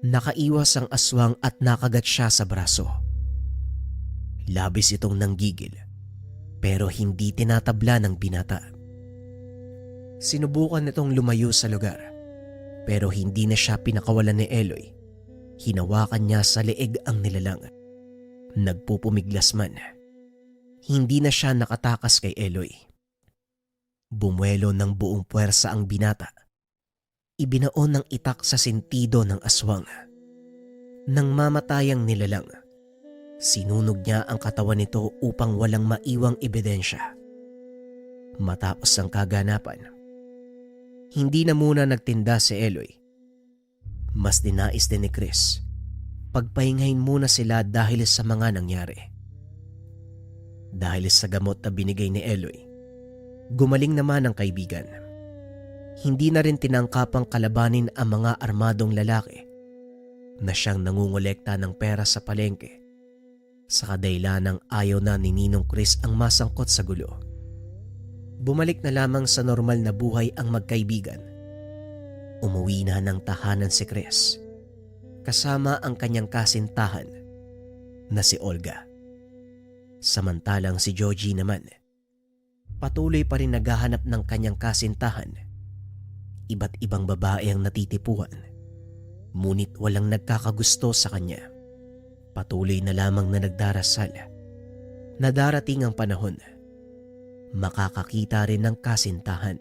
A: Nakaiwas ang aswang at nakagat siya sa braso. Labis itong nanggigil pero hindi tinatabla ng binata. Sinubukan nitong lumayo sa lugar pero hindi na siya pinakawalan ni Eloy. Hinawakan niya sa leeg ang nilalang. Nagpupumiglas man. Hindi na siya nakatakas kay Eloy. Bumuelo ng buong puwersa ang binata. Ibinaon ng itak sa sentido ng aswang. Nang mamatayang nilalang, sinunog niya ang katawan nito upang walang maiwang ebidensya. Matapos ang kaganapan, hindi na muna nagtinda si Eloy. Mas dinais din ni Chris. Pagpahingahin muna sila dahil sa mga nangyari. Dahil sa gamot na binigay ni Eloy, gumaling naman ang kaibigan. Hindi na rin tinangkapang kalabanin ang mga armadong lalaki
E: na siyang nangungolekta ng pera sa palengke sa kadahilanang ayaw na ni Ninong Chris ang masangkot sa gulo. Bumalik na lamang sa normal na buhay ang magkaibigan. Umuwi na ng tahanan si Chris kasama ang kanyang kasintahan na si Olga. Samantalang si Georgie naman, patuloy pa rin naghahanap ng kanyang kasintahan. Iba't ibang babae ang natitipuhan, ngunit walang nagkakagusto sa kanya. Patuloy na lamang na nagdarasal na darating ang panahon, makakakita rin ng kasintahan.